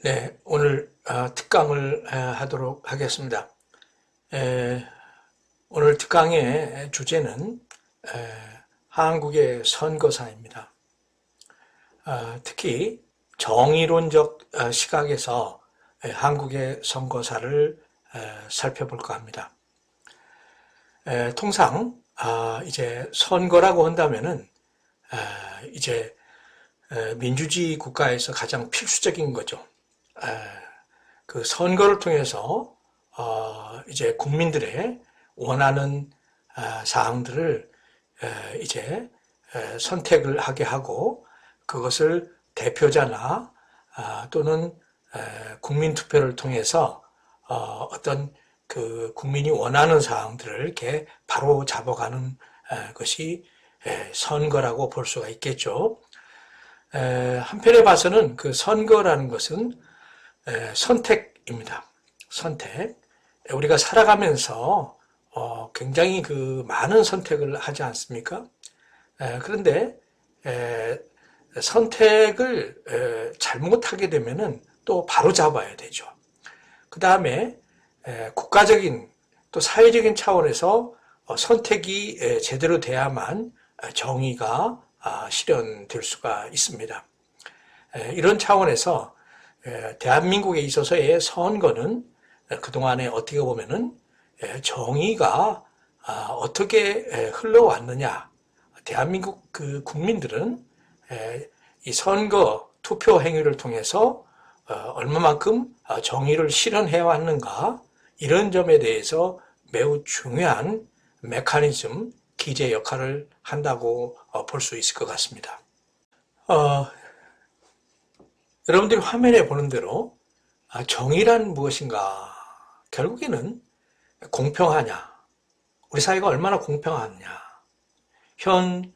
네, 오늘 특강을 하도록 하겠습니다. 오늘 특강의 주제는 한국의 선거사입니다. 특히 정의론적 시각에서 한국의 선거사를 살펴볼까 합니다. 통상 이제 선거라고 한다면은 이제 민주주의 국가에서 가장 필수적인 거죠. 그 선거를 통해서 이제 국민들의 원하는 사항들을 이제 선택을 하게 하고 그것을 대표자나 또는 국민 투표를 통해서 어떤 그 국민이 원하는 사항들을 이렇게 바로 잡아가는 것이 선거라고 볼 수가 있겠죠. 한편에 봐서는 그 선거라는 것은 선택입니다. 선택. 우리가 살아가면서 굉장히 그 많은 선택을 하지 않습니까? 그런데 선택을 잘못하게 되면은 또 바로 잡아야 되죠. 그 다음에 국가적인 또 사회적인 차원에서 선택이 제대로 돼야만 정의가 실현될 수가 있습니다. 이런 차원에서 대한민국에 있어서의 선거는 그동안에 어떻게 보면은 정의가 어떻게 흘러왔느냐. 대한민국 그 국민들은 이 선거 투표 행위를 통해서 얼마만큼 정의를 실현해 왔는가 이런 점에 대해서 매우 중요한 메커니즘, 기제 역할을 한다고 볼 수 있을 것 같습니다. 여러분들이 화면에 보는 대로 정의란 무엇인가? 결국에는 공평하냐? 우리 사회가 얼마나 공평하냐? 현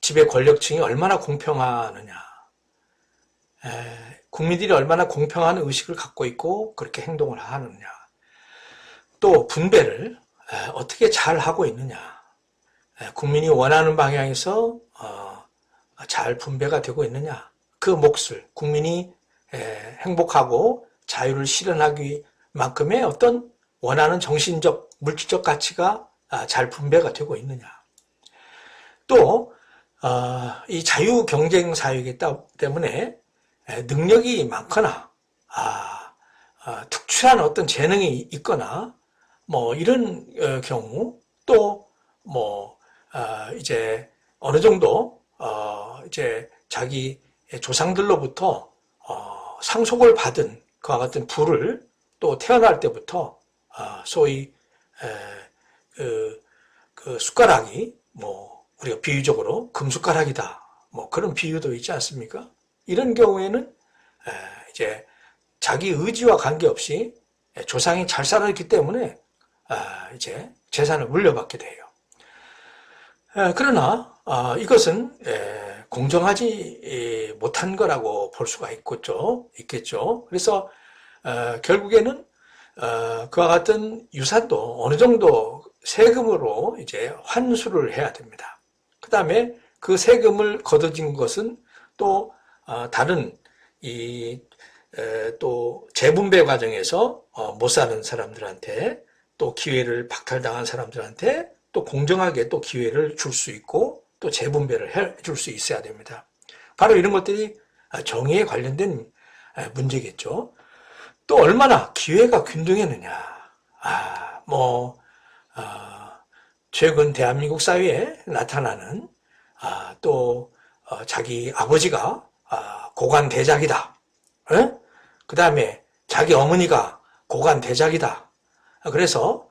지배 권력층이 얼마나 공평하느냐? 국민들이 얼마나 공평한 의식을 갖고 있고 그렇게 행동을 하느냐? 또 분배를 어떻게 잘 하고 있느냐? 국민이 원하는 방향에서 잘 분배가 되고 있느냐? 그 몫을 국민이 행복하고 자유를 실현하기 만큼의 어떤 원하는 정신적, 물질적 가치가 잘 분배가 되고 있느냐. 또 이 자유 경쟁 사회이기 때문에 능력이 많거나 특출한 어떤 재능이 있거나 뭐 이런 경우 또 뭐 이제 어느 정도 이제 자기 조상들로부터 상속을 받은 그와 같은 부를 또 태어날 때부터 소위 그 숟가락이 뭐 우리가 비유적으로 금숟가락이다 뭐 그런 비유도 있지 않습니까? 이런 경우에는 이제 자기 의지와 관계없이 조상이 잘 살았기 때문에 이제 재산을 물려받게 돼요. 그러나 이것은 공정하지 못한 거라고 볼 수가 있겠죠. 그래서 결국에는 그와 같은 유산도 어느 정도 세금으로 이제 환수를 해야 됩니다. 그 다음에 그 세금을 거둬진 것은 또 다른 또 재분배 과정에서 못 사는 사람들한테 또 기회를 박탈당한 사람들한테 또 공정하게 또 기회를 줄 수 있고 또 재분배를 해줄 수 있어야 됩니다. 바로 이런 것들이 정의에 관련된 문제겠죠. 또 얼마나 기회가 균등했느냐. 최근 대한민국 사회에 나타나는 또 자기 아버지가 고관대작이다. 그 다음에 자기 어머니가 고관대작이다. 그래서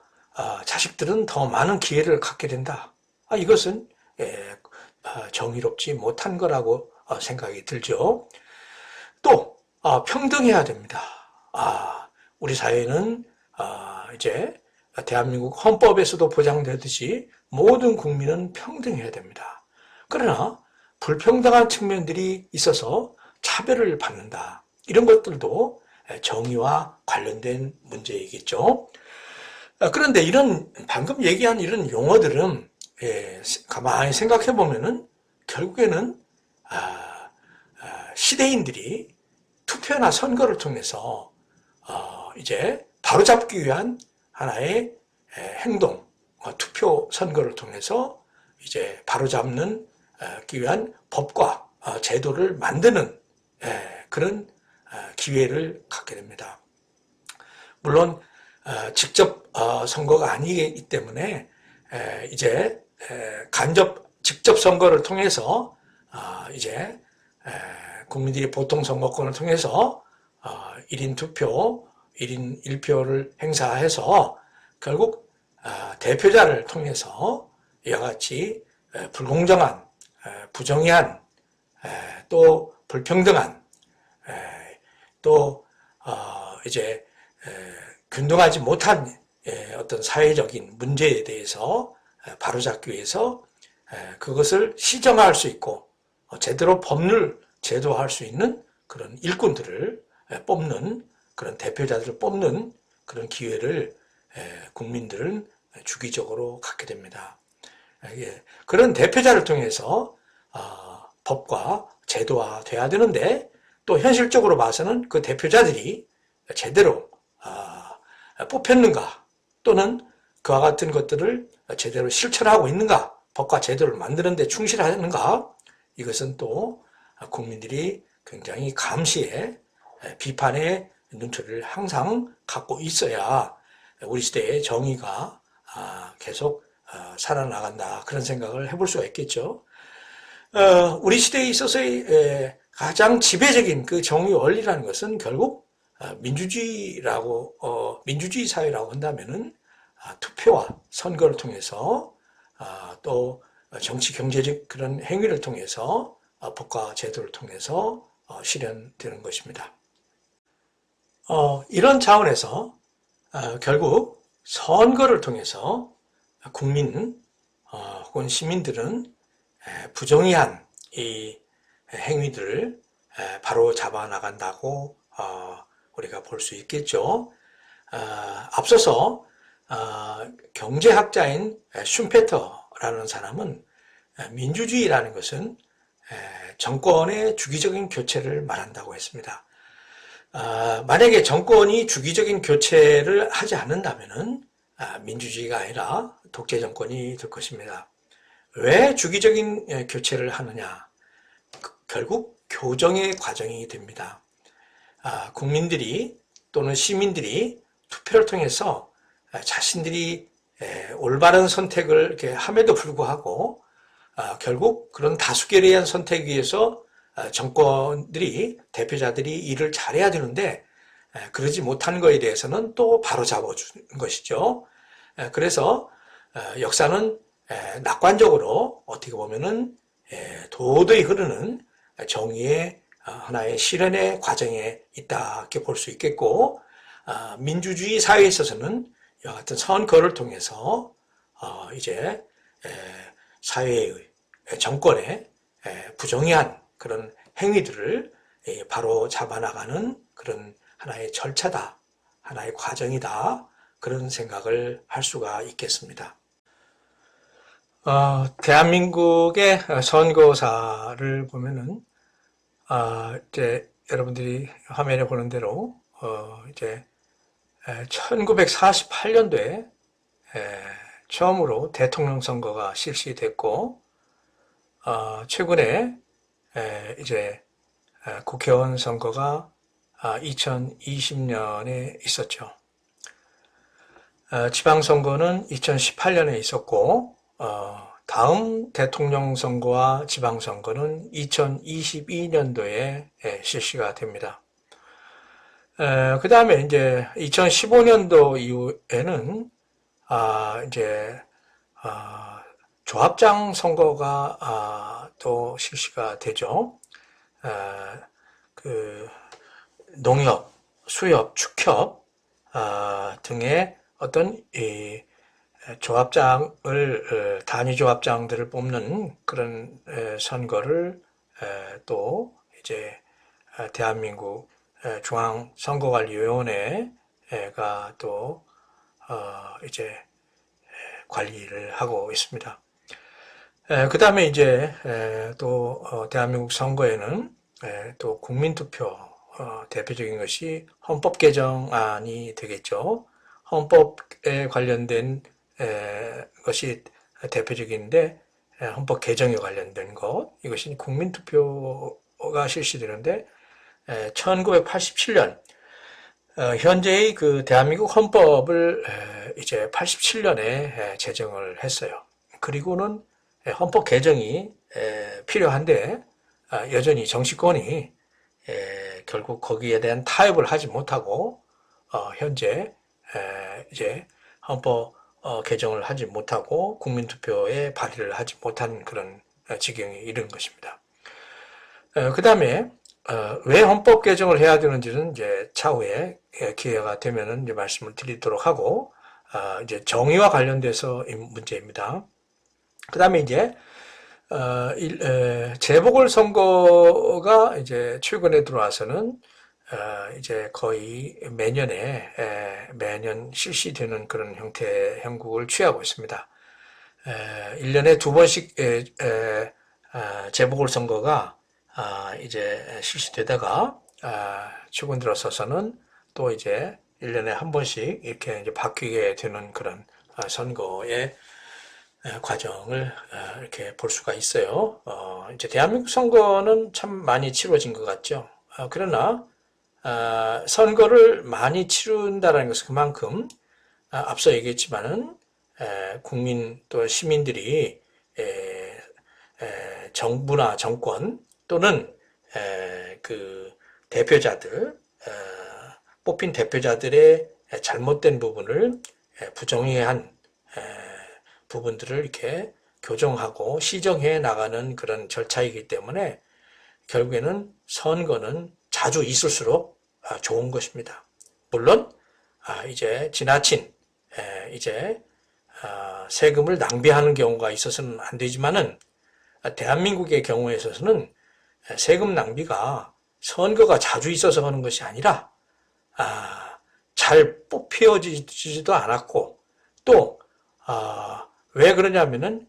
자식들은 더 많은 기회를 갖게 된다. 이것은 정의롭지 못한 거라고 생각이 들죠. 또 평등해야 됩니다. 우리 사회는 이제 대한민국 헌법에서도 보장되듯이 모든 국민은 평등해야 됩니다. 그러나 불평등한 측면들이 있어서 차별을 받는다. 이런 것들도 정의와 관련된 문제이겠죠. 그런데 방금 얘기한 이런 용어들은 가만히 생각해 보면은 결국에는 시대인들이 투표나 선거를 통해서 이제 바로잡기 위한 하나의 행동, 투표 선거를 통해서 이제 바로잡는 위한 법과 제도를 만드는 그런 기회를 갖게 됩니다. 물론 직접 선거가 아니기 때문에 이제 직접 선거를 통해서 이제 국민들이 보통 선거권을 통해서 1인 투표, 1인 1표를 행사해서 결국 대표자를 통해서 이와 같이 불공정한, 부정의한, 또 불평등한, 또 이제 균등하지 못한 어떤 사회적인 문제에 대해서 바로잡기 위해서 그것을 시정할 수 있고 제대로 법률 제도화할 수 있는 그런 일꾼들을 뽑는, 그런 대표자들을 뽑는 그런 기회를 국민들은 주기적으로 갖게 됩니다. 그런 대표자를 통해서 법과 제도화돼야 되는데, 또 현실적으로 봐서는 그 대표자들이 제대로 뽑혔는가, 또는 그와 같은 것들을 제대로 실천하고 있는가, 법과 제도를 만드는 데 충실하는가, 이것은 또 국민들이 굉장히 감시에, 비판의 눈초리를 항상 갖고 있어야 우리 시대의 정의가 계속 살아나간다, 그런 생각을 해볼 수가 있겠죠. 우리 시대에 있어서의 가장 지배적인 그 정의 원리라는 것은 결국 민주주의 사회라고 한다면은 투표와 선거를 통해서 또 정치 경제적 그런 행위를 통해서 법과 제도를 통해서 실현되는 것입니다. 이런 차원에서 결국 선거를 통해서 국민 혹은 시민들은 부정의한 이 행위들을 바로 잡아 나간다고 우리가 볼 수 있겠죠. 앞서서 경제학자인 슌페터라는 사람은 민주주의라는 것은 정권의 주기적인 교체를 말한다고 했습니다. 만약에 정권이 주기적인 교체를 하지 않는다면은 민주주의가 아니라 독재 정권이 될 것입니다. 왜 주기적인 교체를 하느냐? 결국 교정의 과정이 됩니다. 국민들이 또는 시민들이 투표를 통해서 자신들이 올바른 선택을 이렇게 함에도 불구하고 결국 그런 다수결에 의한 선택에 의해서 정권들이, 대표자들이 일을 잘해야 되는데 그러지 못하는 것에 대해서는 또 바로 잡아주는 것이죠. 그래서 역사는 낙관적으로 어떻게 보면은 도저히 흐르는 정의의 하나의 실현의 과정에 있다, 이렇게 볼 수 있겠고, 민주주의 사회에 있어서는 이와 같은 선거를 통해서 이제 사회의, 정권의 부정의한 그런 행위들을 바로 잡아나가는 그런 하나의 절차다, 하나의 과정이다, 그런 생각을 할 수가 있겠습니다. 대한민국의 선거사를 보면은 이제 여러분들이 화면에 보는 대로 이제 1948년도에 처음으로 대통령 선거가 실시됐고, 최근에 이제 국회의원 선거가 2020년에 있었죠. 지방선거는 2018년에 있었고, 다음 대통령 선거와 지방선거는 2022년도에 실시가 됩니다. 그 다음에 이제 2015년도 이후에는 이제 조합장 선거가 또 실시가 되죠. 그 농협, 수협, 축협 등의 어떤 이 조합장을, 단위 조합장들을 뽑는 그런 선거를 또 이제 대한민국 중앙선거관리위원회가 또 이제 관리를 하고 있습니다. 그 다음에 이제 또 대한민국 선거에는 또 국민투표 대표적인 것이 헌법 개정안이 되겠죠. 헌법에 관련된 것이 대표적인데 헌법 개정에 관련된 것 이것이 국민투표가 실시되는데 1987년 현재의 그 대한민국 헌법을 이제 87년에 제정을 했어요. 그리고는 헌법 개정이 필요한데 여전히 정치권이 결국 거기에 대한 타협을 하지 못하고 현재 이제 헌법 개정을 하지 못하고 국민투표에 발의를 하지 못한 그런 지경에 이른 것입니다. 그 다음에 왜 헌법 개정을 해야 되는지는 이제 차후에 기회가 되면은 이제 말씀을 드리도록 하고 이제 정의와 관련돼서 문제입니다. 그 다음에 이제 재보궐선거가 이제 최근에 들어와서는 이제 거의 매년 실시되는 그런 형국을 취하고 있습니다. 1년에 2번씩 재보궐선거가 이제 실시되다가 최근 들어서서는 또 이제 1년에 한 번씩 이렇게 이제 바뀌게 되는 그런 선거의 과정을 이렇게 볼 수가 있어요. 이제 대한민국 선거는 참 많이 치러진 것 같죠. 그러나 선거를 많이 치른다는 것은 그만큼 앞서 얘기했지만은 국민 또 시민들이 정부나 정권 또는 그 대표자들 뽑힌 대표자들의 잘못된 부분을 부정의한 부분들을 이렇게 교정하고 시정해 나가는 그런 절차이기 때문에 결국에는 선거는 자주 있을수록 좋은 것입니다. 물론 이제 지나친 이제 세금을 낭비하는 경우가 있어서는 안 되지만은 대한민국의 경우에 있어서는 세금 낭비가 선거가 자주 있어서 하는 것이 아니라 잘 뽑혀지지도 않았고 또 왜 그러냐면은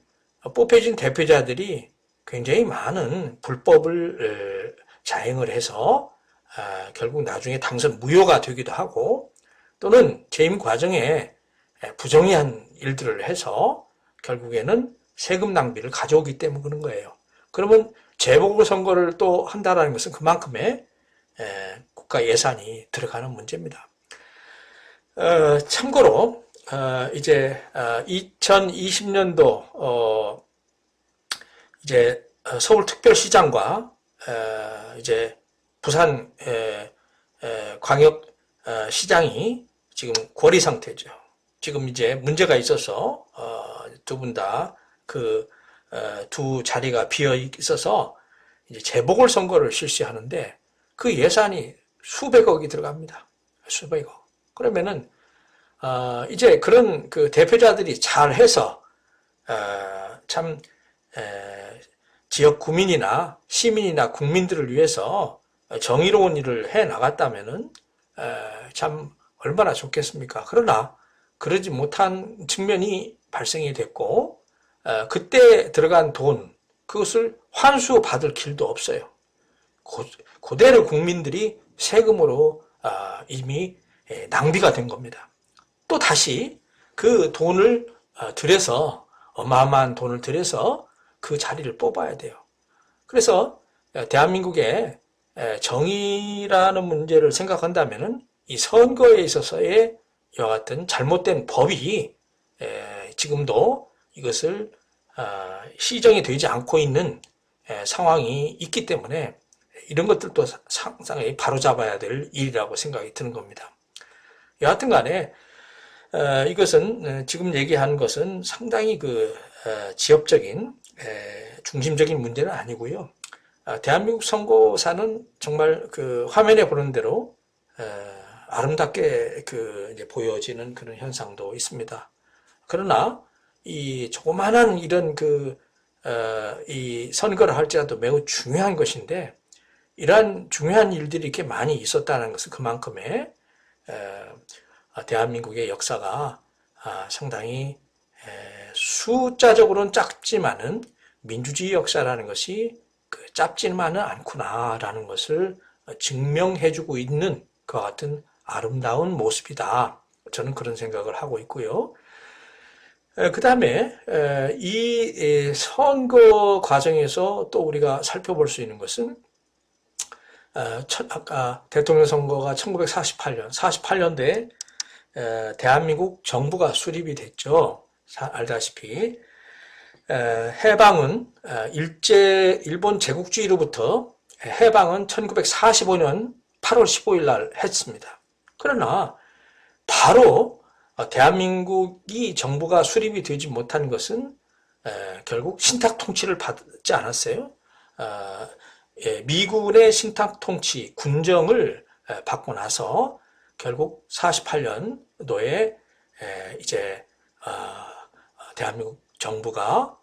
뽑혀진 대표자들이 굉장히 많은 불법을 자행을 해서 결국 나중에 당선 무효가 되기도 하고 또는 재임 과정에 부정의한 일들을 해서 결국에는 세금 낭비를 가져오기 때문에 그런 거예요. 그러면 재보궐선거를 또 한다는 것은 그만큼의 국가 예산이 들어가는 문제입니다. 참고로 이제 2020년도 이제 서울특별시장과 이제 부산 광역시장이 지금 고리 상태죠. 지금 이제 문제가 있어서 두 분 다 그 두 자리가 비어 있어서 이제 재보궐선거를 실시하는데 그 예산이 수백억이 들어갑니다. 수백억. 그러면은 이제 그런 그 대표자들이 잘해서 참 지역 구민이나 시민이나 국민들을 위해서 정의로운 일을 해 나갔다면은 참 얼마나 좋겠습니까? 그러나 그러지 못한 측면이 발생이 됐고 그때 들어간 돈 그것을 환수받을 길도 없어요. 그대로 국민들이 세금으로 이미 낭비가 된 겁니다. 또 다시 그 돈을 들여서 어마어마한 돈을 들여서 그 자리를 뽑아야 돼요. 그래서 대한민국의 정의라는 문제를 생각한다면은 이 선거에 있어서의 이와 같은 잘못된 법이 지금도 이것을 시정이 되지 않고 있는 상황이 있기 때문에 이런 것들도 상당히 바로잡아야 될 일이라고 생각이 드는 겁니다. 여하튼 간에 이것은 지금 얘기하는 것은 상당히 그 지역적인 중심적인 문제는 아니고요. 대한민국 선거사는 정말 그 화면에 보는 대로 아름답게 그 이제 보여지는 그런 현상도 있습니다. 그러나 이 조그마한 이런 이 선거를 할지라도 매우 중요한 것인데 이러한 중요한 일들이 이렇게 많이 있었다는 것은 그만큼의 대한민국의 역사가 상당히 숫자적으로는 작지만은 민주주의 역사라는 것이 짧지만은 않구나라는 것을 증명해주고 있는 그와 같은 아름다운 모습이다. 저는 그런 생각을 하고 있고요. 그 다음에 이 선거 과정에서 또 우리가 살펴볼 수 있는 것은 아까 대통령 선거가 1948년, 48년도에 대한민국 정부가 수립이 됐죠. 알다시피 해방은 일본 제국주의로부터 해방은 1945년 8월 15일 날 했습니다. 그러나 바로 대한민국이 정부가 수립이 되지 못한 것은 결국 신탁 통치를 받지 않았어요. 미군의 신탁 통치, 군정을 받고 나서 결국 48년도에 이제 대한민국 정부가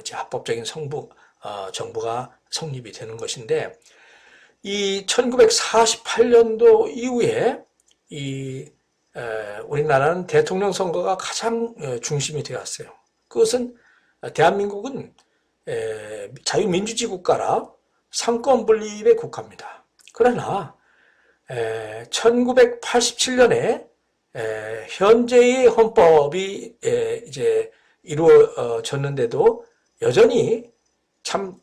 이제 합법적인 정부가 성립이 되는 것인데, 이 1948년도 이후에 우리나라는 대통령 선거가 가장 중심이 되었어요. 그것은 대한민국은 자유민주주의 국가라 상권 분립의 국가입니다. 그러나 1987년에 현재의 헌법이 이제 이루어졌는데도 여전히 참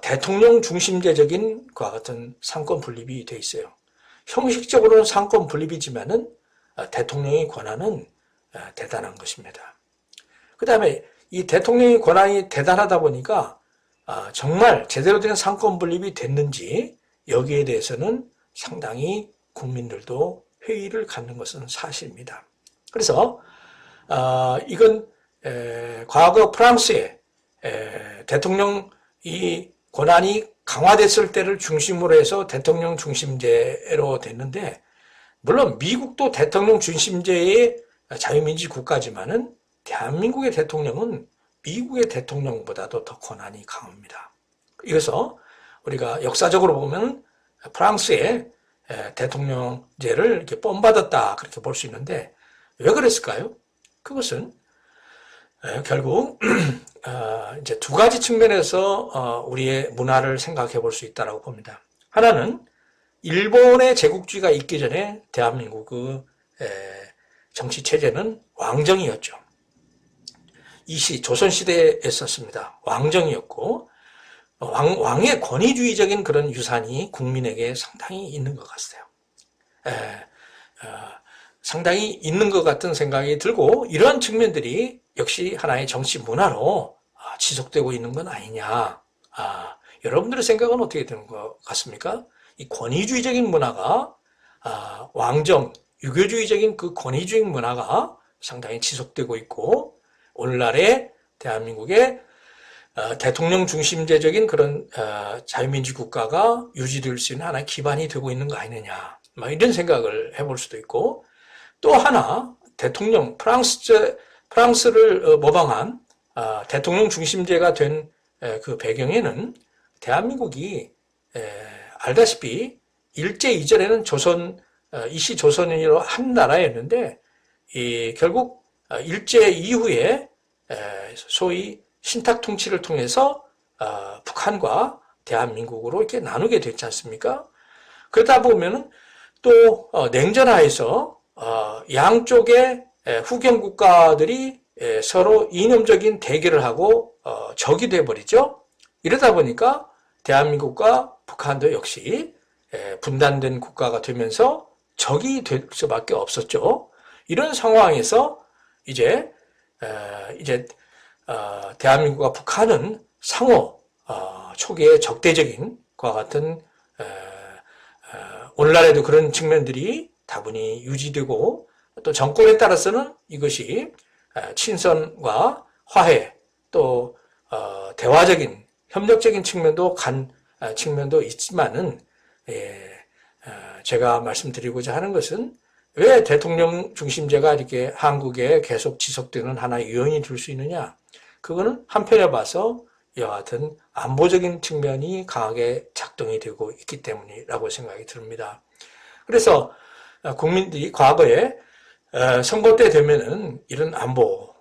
대통령 중심제적인 그와 같은 상권 분립이 돼 있어요. 형식적으로는 상권 분립이지만은 대통령의 권한은 대단한 것입니다. 그 다음에 이 대통령의 권한이 대단하다 보니까 정말 제대로 된 상권 분립이 됐는지 여기에 대해서는 상당히 국민들도 회의를 갖는 것은 사실입니다. 그래서 이건 과거 프랑스의 대통령 이 권한이 강화됐을 때를 중심으로 해서 대통령 중심제로 됐는데, 물론 미국도 대통령 중심제의 자유민주주의 국가지만은 대한민국의 대통령은 미국의 대통령보다도 더 권한이 강합니다. 그래서 우리가 역사적으로 보면 프랑스의 대통령제를 이렇게 본받았다 그렇게 볼 수 있는데, 왜 그랬을까요? 그것은 결국 이제 두 가지 측면에서 우리의 문화를 생각해 볼 수 있다고 봅니다. 하나는 일본의 제국주의가 있기 전에 대한민국의 정치 체제는 왕정이었죠. 조선시대에 있었습니다. 왕정이었고 왕의 권위주의적인 그런 유산이 국민에게 상당히 있는 것 같아요. 상당히 있는 것 같은 생각이 들고, 이런 측면들이 역시 하나의 정치 문화로 지속되고 있는 건 아니냐. 여러분들의 생각은 어떻게 되는 것 같습니까? 이 권위주의적인 문화가 왕정, 유교주의적인 그 권위주의 문화가 상당히 지속되고 있고, 오늘날의 대한민국의 대통령 중심제적인 그런 자유민주 국가가 유지될 수 있는 하나의 기반이 되고 있는 거 아니느냐, 이런 생각을 해볼 수도 있고, 또 하나 대통령 프랑스를 모방한 대통령 중심제가 된 그 배경에는 대한민국이 알다시피 일제 이전에는 이시 조선인으로 한 나라였는데, 결국 일제 이후에 소위 신탁 통치를 통해서 북한과 대한민국으로 이렇게 나누게 됐지 않습니까? 그러다 보면은 또 냉전하에서 양쪽의 후경 국가들이 서로 이념적인 대결을 하고 적이 돼버리죠. 이러다 보니까 대한민국과 북한도 역시 분단된 국가가 되면서 적이 될 수밖에 없었죠. 이런 상황에서 이제 대한민국과 북한은 상호 초기에 적대적인 것과 같은 오늘날에도 그런 측면들이 다분히 유지되고, 또 정권에 따라서는 이것이 친선과 화해, 또 대화적인 협력적인 측면도 측면도 있지만은, 제가 말씀드리고자 하는 것은 왜 대통령 중심제가 이렇게 한국에 계속 지속되는 하나의 요인이 될 수 있느냐? 그거는 한편에 봐서 이와 같은 안보적인 측면이 강하게 작동이 되고 있기 때문이라고 생각이 듭니다. 그래서 국민들이 과거에 선거 때 되면은 이런 안보,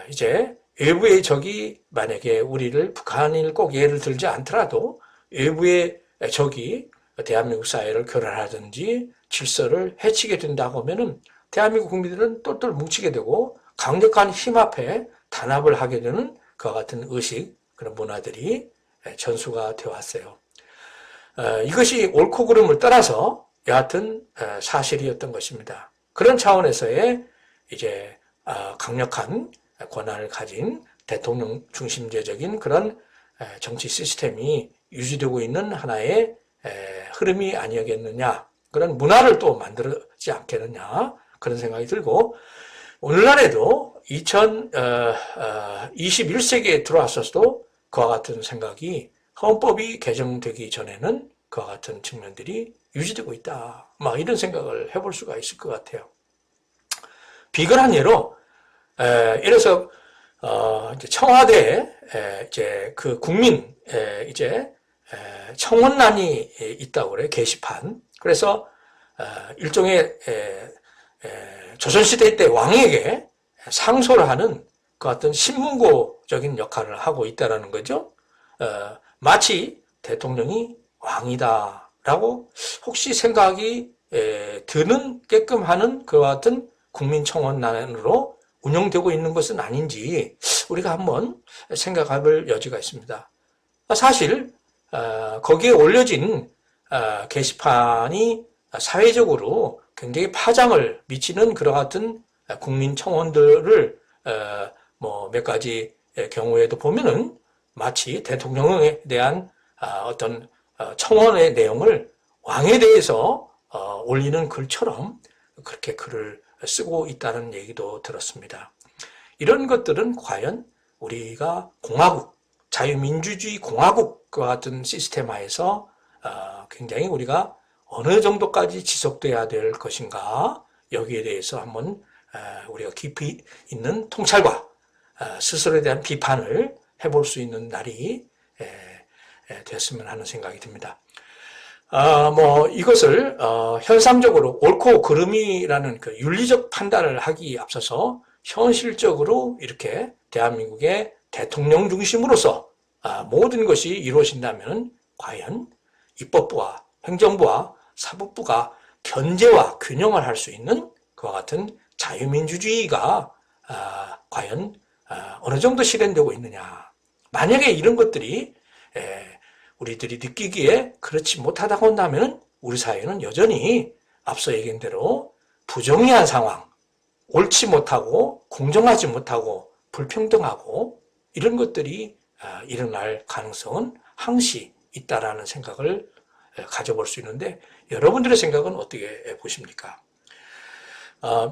이제 외부의 적이 만약에 북한을 꼭 예를 들지 않더라도 외부의 적이 대한민국 사회를 교란하든지 질서를 해치게 된다고 하면은 대한민국 국민들은 똘똘 뭉치게 되고 강력한 힘 앞에 단합을 하게 되는 그와 같은 의식, 그런 문화들이 전수가 되어 왔어요. 이것이 옳고 그름을 떠나서 여하튼 사실이었던 것입니다. 그런 차원에서의 이제 강력한 권한을 가진 대통령 중심제적인 그런 정치 시스템이 유지되고 있는 하나의 흐름이 아니었겠느냐, 그런 문화를 또 만들지 않겠느냐, 그런 생각이 들고, 오늘날에도 21세기에 들어왔어도 그와 같은 생각이 헌법이 개정되기 전에는 그와 같은 측면들이 유지되고 있다, 이런 생각을 해볼 수가 있을 것 같아요. 비근한 예로 이래서 청와대에 이제 그 국민 이제 청원란이 있다고 그래요. 게시판. 그래서 일종의 조선시대 때 왕에게 상소를 하는 그 같은 신문고적인 역할을 하고 있다는 거죠. 마치 대통령이 왕이다라고 혹시 생각이 드는게끔 하는 그와 같은 국민청원란으로 운영되고 있는 것은 아닌지 우리가 한번 생각해볼 여지가 있습니다. 사실 거기에 올려진 게시판이 사회적으로 굉장히 파장을 미치는 그와 같은 국민청원들을 몇 가지 경우에도 보면은 마치 대통령에 대한 어떤 청원의 내용을 왕에 대해서 올리는 글처럼 그렇게 글을 쓰고 있다는 얘기도 들었습니다. 이런 것들은 과연 우리가 공화국, 자유민주주의 공화국과 같은 시스템하에서 굉장히 우리가 어느 정도까지 지속돼야 될 것인가, 여기에 대해서 한번 우리가 깊이 있는 통찰과 스스로에 대한 비판을 해볼 수 있는 날이 됐으면 하는 생각이 듭니다. 이것을 현상적으로 옳고 그름이라는 그 윤리적 판단을 하기 앞서서 현실적으로 이렇게 대한민국의 대통령 중심으로서 모든 것이 이루어진다면 과연 입법부와 행정부와 사법부가 견제와 균형을 할 수 있는 그와 같은 자유민주주의가 과연 어느 정도 실현되고 있느냐. 만약에 이런 것들이 우리들이 느끼기에 그렇지 못하다고 한다면 우리 사회는 여전히 앞서 얘기한 대로 부정의한 상황, 옳지 못하고 공정하지 못하고 불평등하고 이런 것들이 일어날 가능성은 항시 있다라는 생각을 가져볼 수 있는데, 여러분들의 생각은 어떻게 보십니까?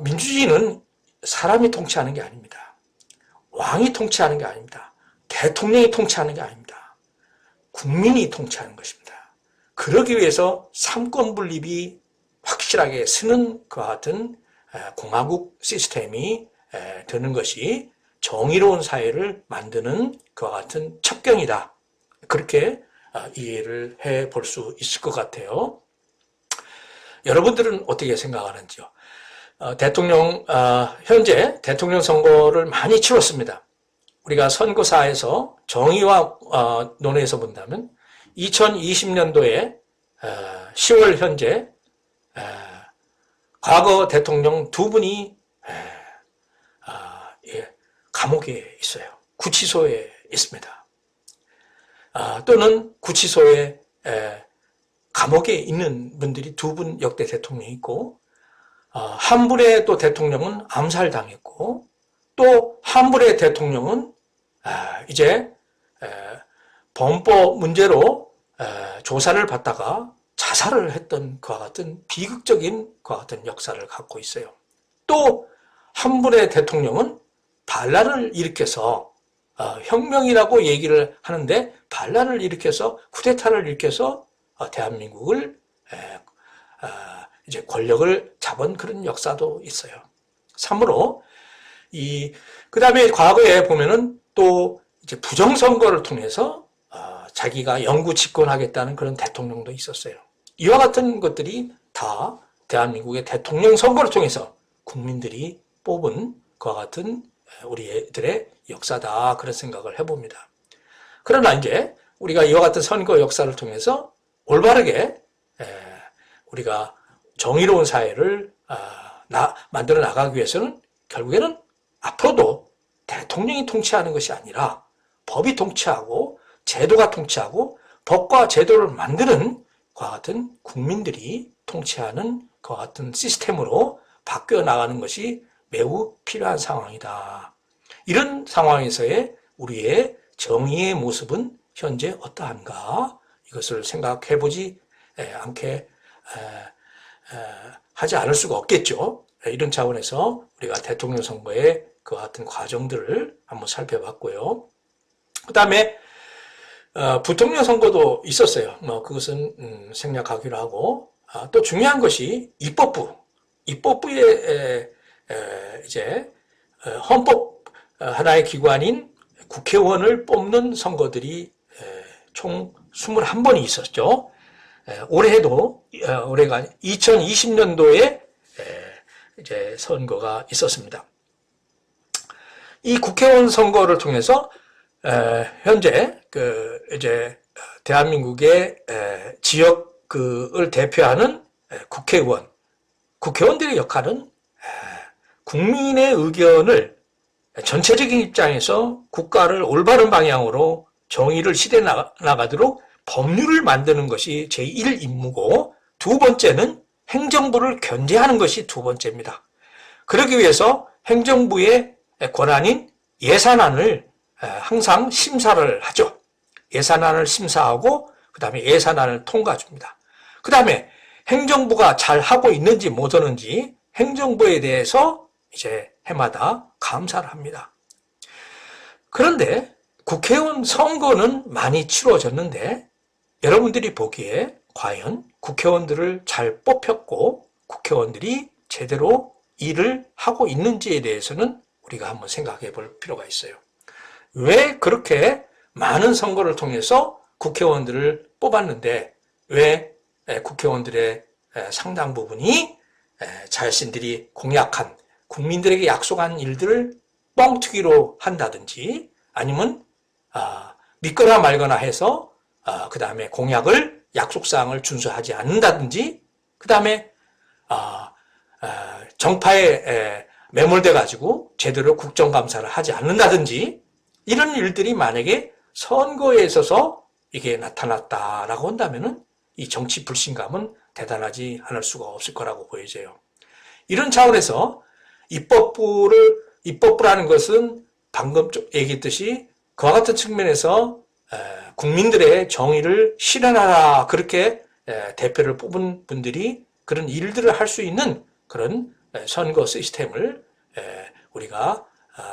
민주주의는 사람이 통치하는 게 아닙니다. 왕이 통치하는 게 아닙니다. 대통령이 통치하는 게 아닙니다. 국민이 통치하는 것입니다. 그러기 위해서 삼권 분립이 확실하게 서는 그와 같은 공화국 시스템이 되는 것이 정의로운 사회를 만드는 그와 같은 첩경이다. 그렇게 이해를 해볼 수 있을 것 같아요. 여러분들은 어떻게 생각하는지요? 현재 대통령 선거를 많이 치렀습니다. 우리가 선거사에서 정의와 논의에서 본다면 2020년도에 10월 현재 과거 대통령 두 분이 감옥에 있어요. 구치소에 있습니다. 또는 구치소에 감옥에 있는 분들이 두 분 역대 대통령이 있고, 한 분의 또 대통령은 암살당했고, 또 한 분의 대통령은 이제 범법 문제로 조사를 받다가 자살을 했던 그와 같은 비극적인 그와 같은 역사를 갖고 있어요. 또 한 분의 대통령은 반란을 일으켜서 혁명이라고 얘기를 하는데 반란을 일으켜서 쿠데타를 일으켜서 대한민국을 이제 권력을 잡은 그런 역사도 있어요. 참으로 그 다음에 과거에 보면은 또 이제 부정선거를 통해서 자기가 영구 집권하겠다는 그런 대통령도 있었어요. 이와 같은 것들이 다 대한민국의 대통령 선거를 통해서 국민들이 뽑은 그와 같은 우리들의 역사다, 그런 생각을 해봅니다. 그러나 이제 우리가 이와 같은 선거 역사를 통해서 올바르게 우리가 정의로운 사회를 만들어 나가기 위해서는 결국에는 앞으로도 대통령이 통치하는 것이 아니라 법이 통치하고 제도가 통치하고 법과 제도를 만드는 그와 같은 국민들이 통치하는 그와 같은 시스템으로 바뀌어 나가는 것이 매우 필요한 상황이다. 이런 상황에서의 우리의 정의의 모습은 현재 어떠한가? 이것을 생각해보지 않게 하지 않을 수가 없겠죠. 이런 차원에서 우리가 대통령 선거의 그와 같은 과정들을 한번 살펴봤고요. 그 다음에 부통령 선거도 있었어요. 그것은 생략하기로 하고, 또 중요한 것이 입법부의 이제 헌법 하나의 기관인 국회의원을 뽑는 선거들이 총 21번이 있었죠. 올해가 2020년도에 이제 선거가 있었습니다. 이 국회의원 선거를 통해서 현재 이제 대한민국의 지역을 대표하는 국회의원들의 역할은 국민의 의견을 전체적인 입장에서 국가를 올바른 방향으로 정의를 실해 나가도록 법률을 만드는 것이 제1 임무고, 두 번째는 행정부를 견제하는 것이 두 번째입니다. 그러기 위해서 행정부의 권한인 예산안을 항상 심사를 하죠. 예산안을 심사하고 그 다음에 예산안을 통과줍니다. 그 다음에 행정부가 잘 하고 있는지 못하는지 행정부에 대해서 이제 해마다 감사를 합니다. 그런데 국회의원 선거는 많이 치러졌는데 여러분들이 보기에 과연 국회의원들을 잘 뽑혔고 국회의원들이 제대로 일을 하고 있는지에 대해서는 우리가 한번 생각해 볼 필요가 있어요. 왜 그렇게 많은 선거를 통해서 국회의원들을 뽑았는데 왜 국회의원들의 상당 부분이 자신들이 공약한, 국민들에게 약속한 일들을 뻥튀기로 한다든지 아니면 믿거나 말거나 해서 그 다음에 공약을, 약속사항을 준수하지 않는다든지, 그 다음에 정파에 매몰돼 가지고 제대로 국정감사를 하지 않는다든지, 이런 일들이 만약에 선거에 있어서 이게 나타났다라고 한다면은 이 정치 불신감은 대단하지 않을 수가 없을 거라고 보여져요. 이런 차원에서 입법부라는 것은 방금 얘기했듯이 그와 같은 측면에서 국민들의 정의를 실현하라, 그렇게 대표를 뽑은 분들이 그런 일들을 할 수 있는 그런 선거 시스템을 우리가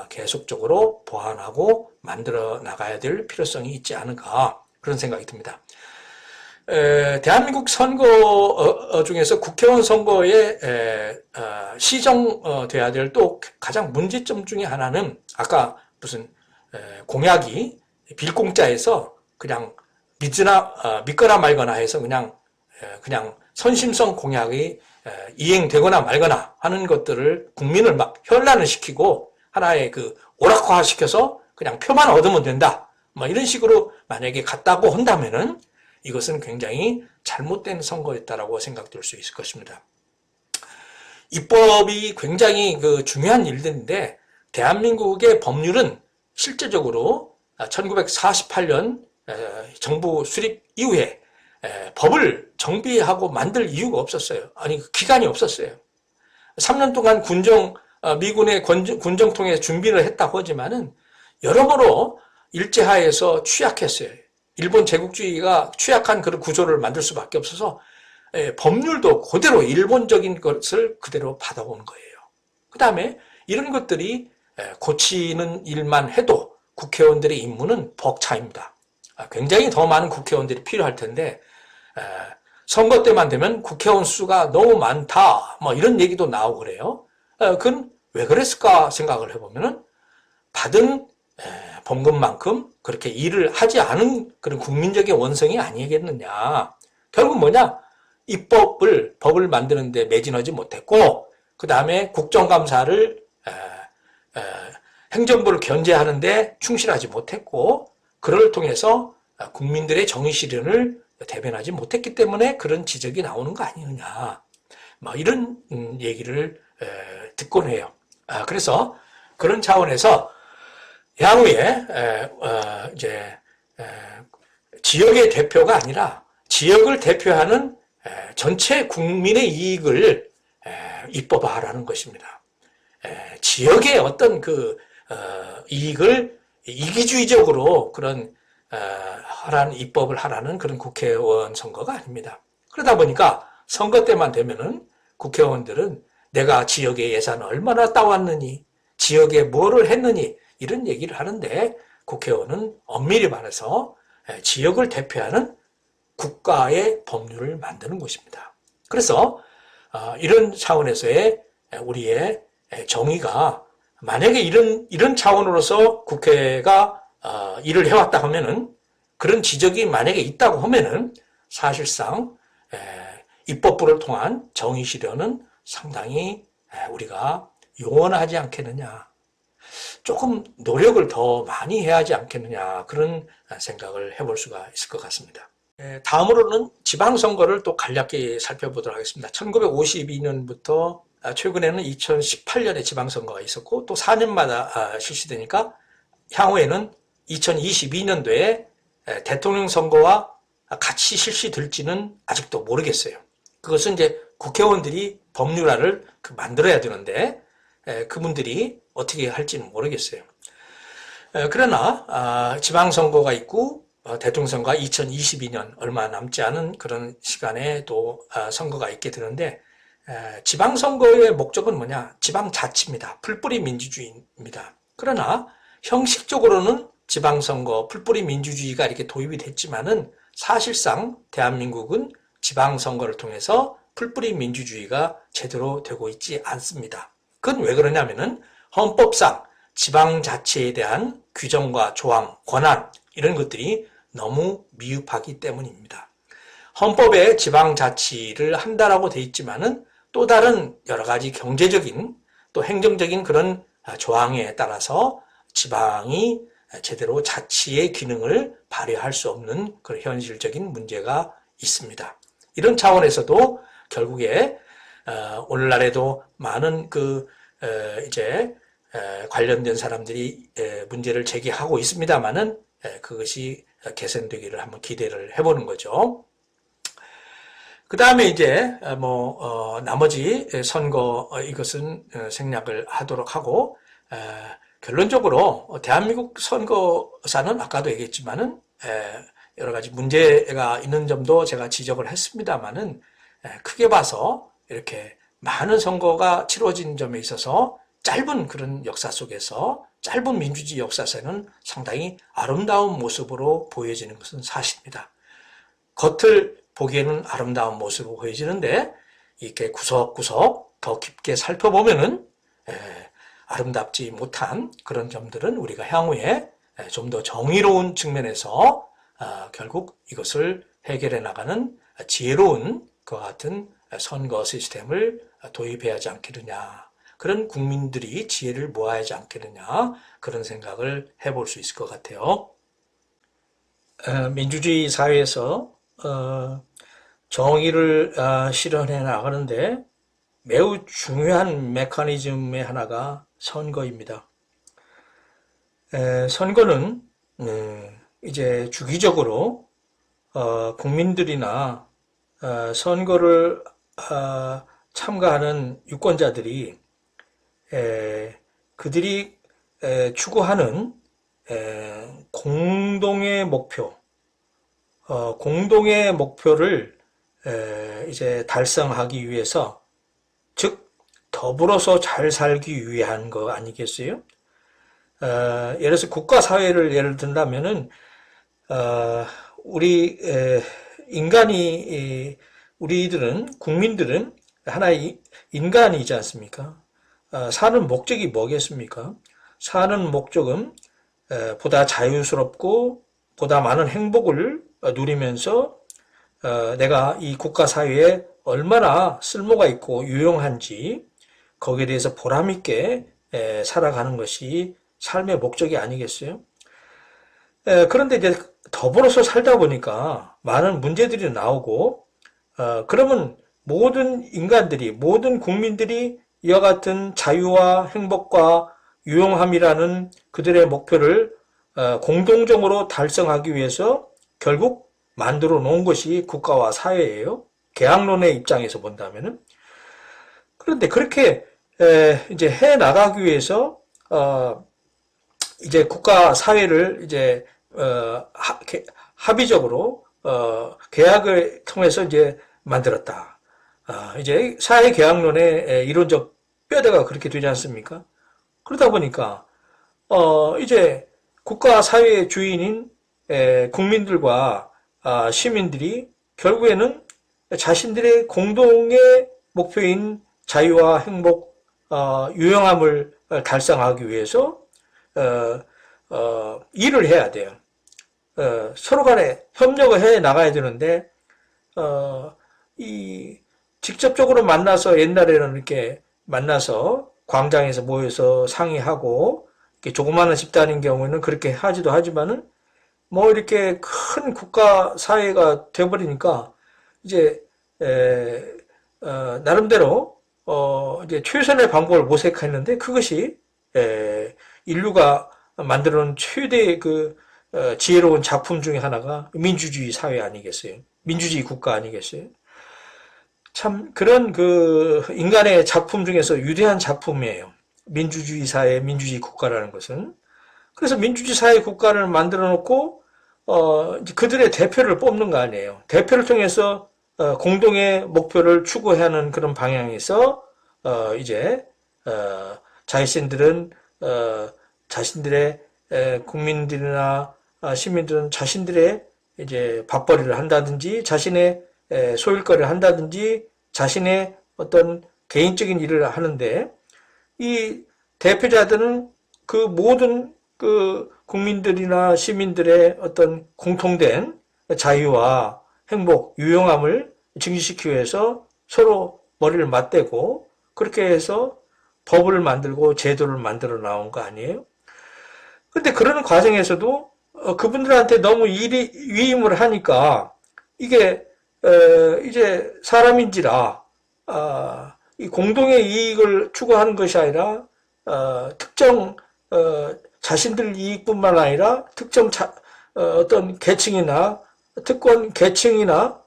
계속적으로 보완하고 만들어 나가야 될 필요성이 있지 않을까, 그런 생각이 듭니다. 대한민국 선거 중에서 국회의원 선거에 시정돼야 될 또 가장 문제점 중에 하나는, 아까 무슨 공약이 빌공짜에서 그냥 믿거나 말거나 해서 그냥 선심성 공약이 이행되거나 말거나 하는 것들을 국민을 막 현란을 시키고 하나의 오락화 시켜서 그냥 표만 얻으면 된다, 이런 식으로 만약에 갔다고 한다면은 이것은 굉장히 잘못된 선거였다라고 생각될 수 있을 것입니다. 입법이 굉장히 중요한 일들인데, 대한민국의 법률은 실제적으로 1948년 정부 수립 이후에 법을 정비하고 만들 이유가 없었어요. 아니, 기간이 없었어요. 3년 동안 미군의 군정통에 준비를 했다고 하지만은 여러모로 일제하에서 취약했어요. 일본 제국주의가 취약한 그런 구조를 만들 수밖에 없어서 법률도 그대로 일본적인 것을 그대로 받아오는 거예요. 그 다음에 이런 것들이 고치는 일만 해도 국회의원들의 임무는 벅차입니다. 굉장히 더 많은 국회의원들이 필요할 텐데 선거 때만 되면 국회의원 수가 너무 많다, 이런 얘기도 나오고 그래요. 그건 왜 그랬을까 생각을 해보면은 받은 봉급만큼 그렇게 일을 하지 않은 그런 국민적인 원성이 아니겠느냐. 결국 뭐냐? 법을 만드는데 매진하지 못했고, 그 다음에 국정감사를 행정부를 견제하는데 충실하지 못했고, 그를 통해서 국민들의 정의 실현을 대변하지 못했기 때문에 그런 지적이 나오는 거 아니느냐. 뭐 이런 얘기를 듣곤 해요. 그래서 그런 차원에서 향후에 이제 지역의 대표가 아니라 지역을 대표하는 전체 국민의 이익을 입법화하라는 것입니다. 지역의 어떤 그 이익을 이기주의적으로 그런 하라는 입법을 하라는 그런 국회의원 선거가 아닙니다. 그러다 보니까 선거 때만 되면은 국회의원들은 내가 지역의 예산을 얼마나 따왔느니, 지역에 뭐를 했느니 이런 얘기를 하는데 국회의원은 엄밀히 말해서 지역을 대표하는 국가의 법률을 만드는 것입니다. 그래서 이런 차원에서의 우리의 정의가 만약에 이런 차원으로서 국회가 일을 해왔다 하면은 그런 지적이 만약에 있다고 하면은 사실상 입법부를 통한 정의 실현은 상당히 우리가 용원하지 않겠느냐. 조금 노력을 더 많이 해야 하지 않겠느냐. 그런 생각을 해볼 수가 있을 것 같습니다. 다음으로는 지방선거를 또 간략히 살펴보도록 하겠습니다. 1952년부터 최근에는 2018년에 지방선거가 있었고 또 4년마다 실시되니까 향후에는 2022년도에 대통령 선거와 같이 실시될지는 아직도 모르겠어요. 그것은 이제 국회의원들이 법률화를 만들어야 되는데 그분들이 어떻게 할지는 모르겠어요. 그러나 지방선거가 있고 대통령 선거가 2022년 얼마 남지 않은 그런 시간에 또 선거가 있게 되는데 지방선거의 목적은 뭐냐? 지방자치입니다. 풀뿌리 민주주의입니다. 그러나 형식적으로는 지방선거, 풀뿌리 민주주의가 이렇게 도입이 됐지만은 사실상 대한민국은 지방선거를 통해서 풀뿌리 민주주의가 제대로 되고 있지 않습니다. 그건 왜 그러냐면은 헌법상 지방자치에 대한 규정과 조항, 권한 이런 것들이 너무 미흡하기 때문입니다. 헌법에 지방자치를 한다라고 돼 있지만은 또 다른 여러 가지 경제적인 또 행정적인 그런 조항에 따라서 지방이 제대로 자치의 기능을 발휘할 수 없는 그런 현실적인 문제가 있습니다. 이런 차원에서도 결국에 오늘날에도 많은 이제 관련된 사람들이 문제를 제기하고 있습니다만은 그것이 개선되기를 한번 기대를 해보는 거죠. 그 다음에 이제 나머지 선거 이것은 생략을 하도록 하고 결론적으로 대한민국 선거사는 아까도 얘기했지만은 여러 가지 문제가 있는 점도 제가 지적을 했습니다만은 크게 봐서 이렇게 많은 선거가 치러진 점에 있어서 짧은 그런 역사 속에서 짧은 민주주의 역사에서는 상당히 아름다운 모습으로 보여지는 것은 사실입니다. 겉을 보기에는 아름다운 모습으로 보여지는데 이렇게 구석구석 더 깊게 살펴보면은 아름답지 못한 그런 점들은 우리가 향후에 좀 더 정의로운 측면에서 결국 이것을 해결해 나가는 지혜로운 그와 같은 선거 시스템을 도입해야 하지 않겠느냐. 그런 국민들이 지혜를 모아야 하지 않겠느냐. 그런 생각을 해볼 수 있을 것 같아요. 민주주의 사회에서 정의를 실현해 나가는데 매우 중요한 메커니즘의 하나가 선거입니다. 선거는 이제 주기적으로 국민들이나 선거를 참가하는 유권자들이 그들이 추구하는 공동의 목표를 이제 달성하기 위해서, 즉 더불어서 잘 살기 위한 거 아니겠어요? 예를 들어서 국가 사회를 예를 든다면은 국민들은 하나의 인간이지 않습니까? 사는 목적이 뭐겠습니까? 사는 목적은 보다 자유스럽고 보다 많은 행복을 누리면서 내가 이 국가 사회에 얼마나 쓸모가 있고 유용한지 거기에 대해서 보람 있게 살아가는 것이 삶의 목적이 아니겠어요? 그런데 이제 더불어서 살다 보니까 많은 문제들이 나오고, 그러면 모든 인간들이, 모든 국민들이 이와 같은 자유와 행복과 유용함이라는 그들의 목표를 공동적으로 달성하기 위해서 결국 만들어 놓은 것이 국가와 사회예요. 계약론의 입장에서 본다면은. 그런데 그렇게 이제 해 나가기 위해서 이제 국가 사회를 이제 합의적으로 계약을 통해서 이제 만들었다. 이제 사회 계약론의 이론적 뼈대가 그렇게 되지 않습니까? 그러다 보니까 이제 국가 사회의 주인인 국민들과 시민들이 결국에는 자신들의 공동의 목표인 자유와 행복, 유용함을 달성하기 위해서 일을 해야 돼요. 서로 간에 협력을 해 나가야 되는데 이 직접적으로 만나서 옛날에는 이렇게 만나서 광장에서 모여서 상의하고 이렇게 조그마한 집단인 경우에는 그렇게 하지도 하지만은 뭐 이렇게 큰 국가 사회가 돼버리니까 이제 나름대로 이제 최선의 방법을 모색했는데 그것이 인류가 만들어놓은 최대의 그 지혜로운 작품 중에 하나가 민주주의 사회 아니겠어요? 민주주의 국가 아니겠어요? 참 그런 그 인간의 작품 중에서 위대한 작품이에요. 민주주의 사회, 민주주의 국가라는 것은. 그래서 민주주의 사회 국가를 만들어 놓고 그들의 대표를 뽑는 거 아니에요. 대표를 통해서 공동의 목표를 추구해야 하는 그런 방향에서 이제 자신들은 자신들의 국민들이나 시민들은 자신들의 이제 밥벌이를 한다든지 자신의 소일거리를 한다든지 자신의 어떤 개인적인 일을 하는데 이 대표자들은 그 모든 그 국민들이나 시민들의 어떤 공통된 자유와 행복, 유용함을 증진시키기 위해서 서로 머리를 맞대고 그렇게 해서 법을 만들고 제도를 만들어 나온 거 아니에요? 근데 그러는 과정에서도 그분들한테 너무 위임을 하니까 이게 이제 사람인지라 이 공동의 이익을 추구하는 것이 아니라 특정 자신들 이익뿐만 아니라 특정 어떤 계층이나 특권 계층이나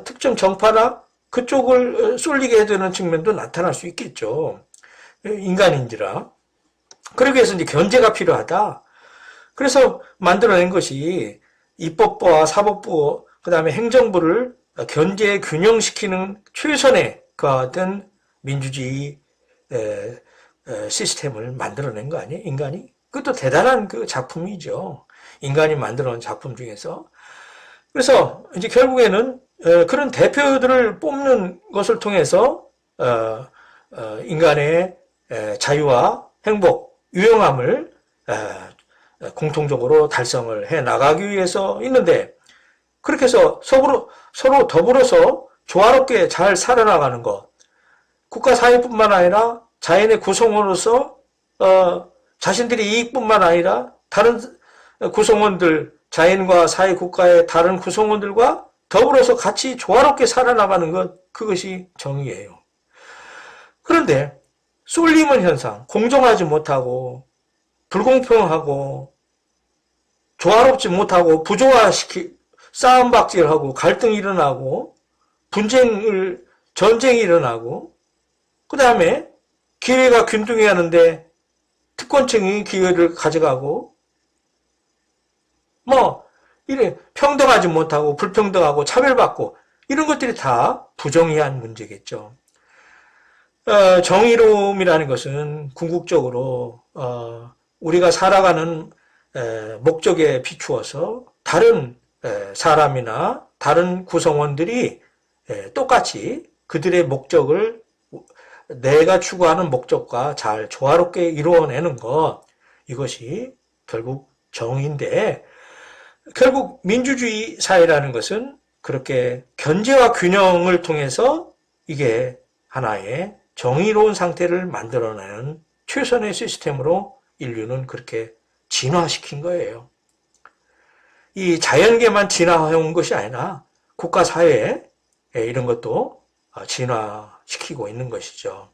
특정 정파나 그쪽을 쏠리게 되는 측면도 나타날 수 있겠죠. 인간인지라. 그러기 위해서 이제 견제가 필요하다. 그래서 만들어낸 것이 입법부와 사법부, 그 다음에 행정부를 견제 균형시키는 최선의 그와 같은 민주주의 시스템을 만들어낸 거 아니에요? 인간이? 그것도 대단한 그 작품이죠. 인간이 만들어낸 작품 중에서. 그래서 이제 결국에는 그런 대표들을 뽑는 것을 통해서 인간의 자유와 행복, 유용함을 공통적으로 달성을 해 나가기 위해서 있는데 그렇게 해서 서로 더불어서 조화롭게 잘 살아나가는 것, 국가 사회뿐만 아니라 자연의 구성원으로서 자신들의 이익뿐만 아니라 다른 구성원들, 자연과 사회 국가의 다른 구성원들과 더불어서 같이 조화롭게 살아나가는 것, 그것이 정의예요. 그런데 쏠림은 현상, 공정하지 못하고 불공평하고 조화롭지 못하고 싸움박질하고 갈등이 일어나고 전쟁이 일어나고 그 다음에 기회가 균등해하는데 특권층이 기회를 가져가고 뭐 이래 평등하지 못하고 불평등하고 차별받고 이런 것들이 다 부정의한 문제겠죠. 정의로움이라는 것은 궁극적으로 우리가 살아가는 목적에 비추어서 다른 사람이나 다른 구성원들이 똑같이 그들의 목적을 내가 추구하는 목적과 잘 조화롭게 이루어내는 것, 이것이 결국 정의인데 결국 민주주의 사회라는 것은 그렇게 견제와 균형을 통해서 이게 하나의 정의로운 상태를 만들어내는 최선의 시스템으로 인류는 그렇게 진화시킨 거예요. 이 자연계만 진화해온 것이 아니라 국가 사회에 이런 것도 진화시키고 있는 것이죠.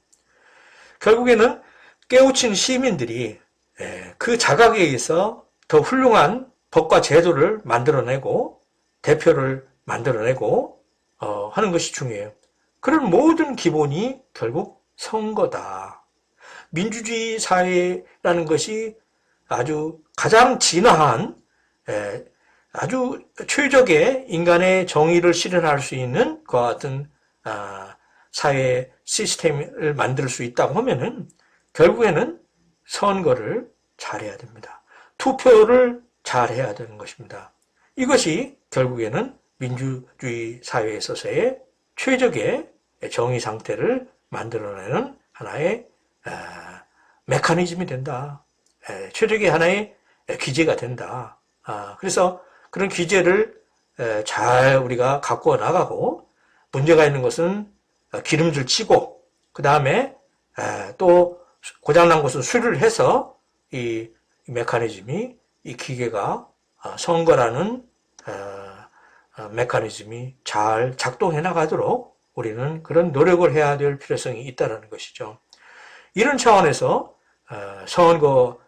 결국에는 깨우친 시민들이 그 자각에 의해서 더 훌륭한 법과 제도를 만들어내고 대표를 만들어내고 하는 것이 중요해요. 그런 모든 기본이 결국 선거다. 민주주의 사회라는 것이 아주 가장 진화한 아주 최적의 인간의 정의를 실현할 수 있는 그와 같은 사회 시스템을 만들 수 있다고 하면은 결국에는 선거를 잘해야 됩니다. 투표를 잘해야 되는 것입니다. 이것이 결국에는 민주주의 사회에 있어서의 최적의 정의 상태를 만들어내는 하나의 메커니즘이 된다. 최적의 하나의 기제가 된다. 그래서 그런 기제를 잘 우리가 갖고 나가고 문제가 있는 것은 기름줄 치고 그 다음에 또 고장난 것은 수리를 해서 이 메커니즘이 이 기계가 선거라는 메커니즘이 잘 작동해 나가도록 우리는 그런 노력을 해야 될 필요성이 있다는 것이죠. 이런 차원에서 선거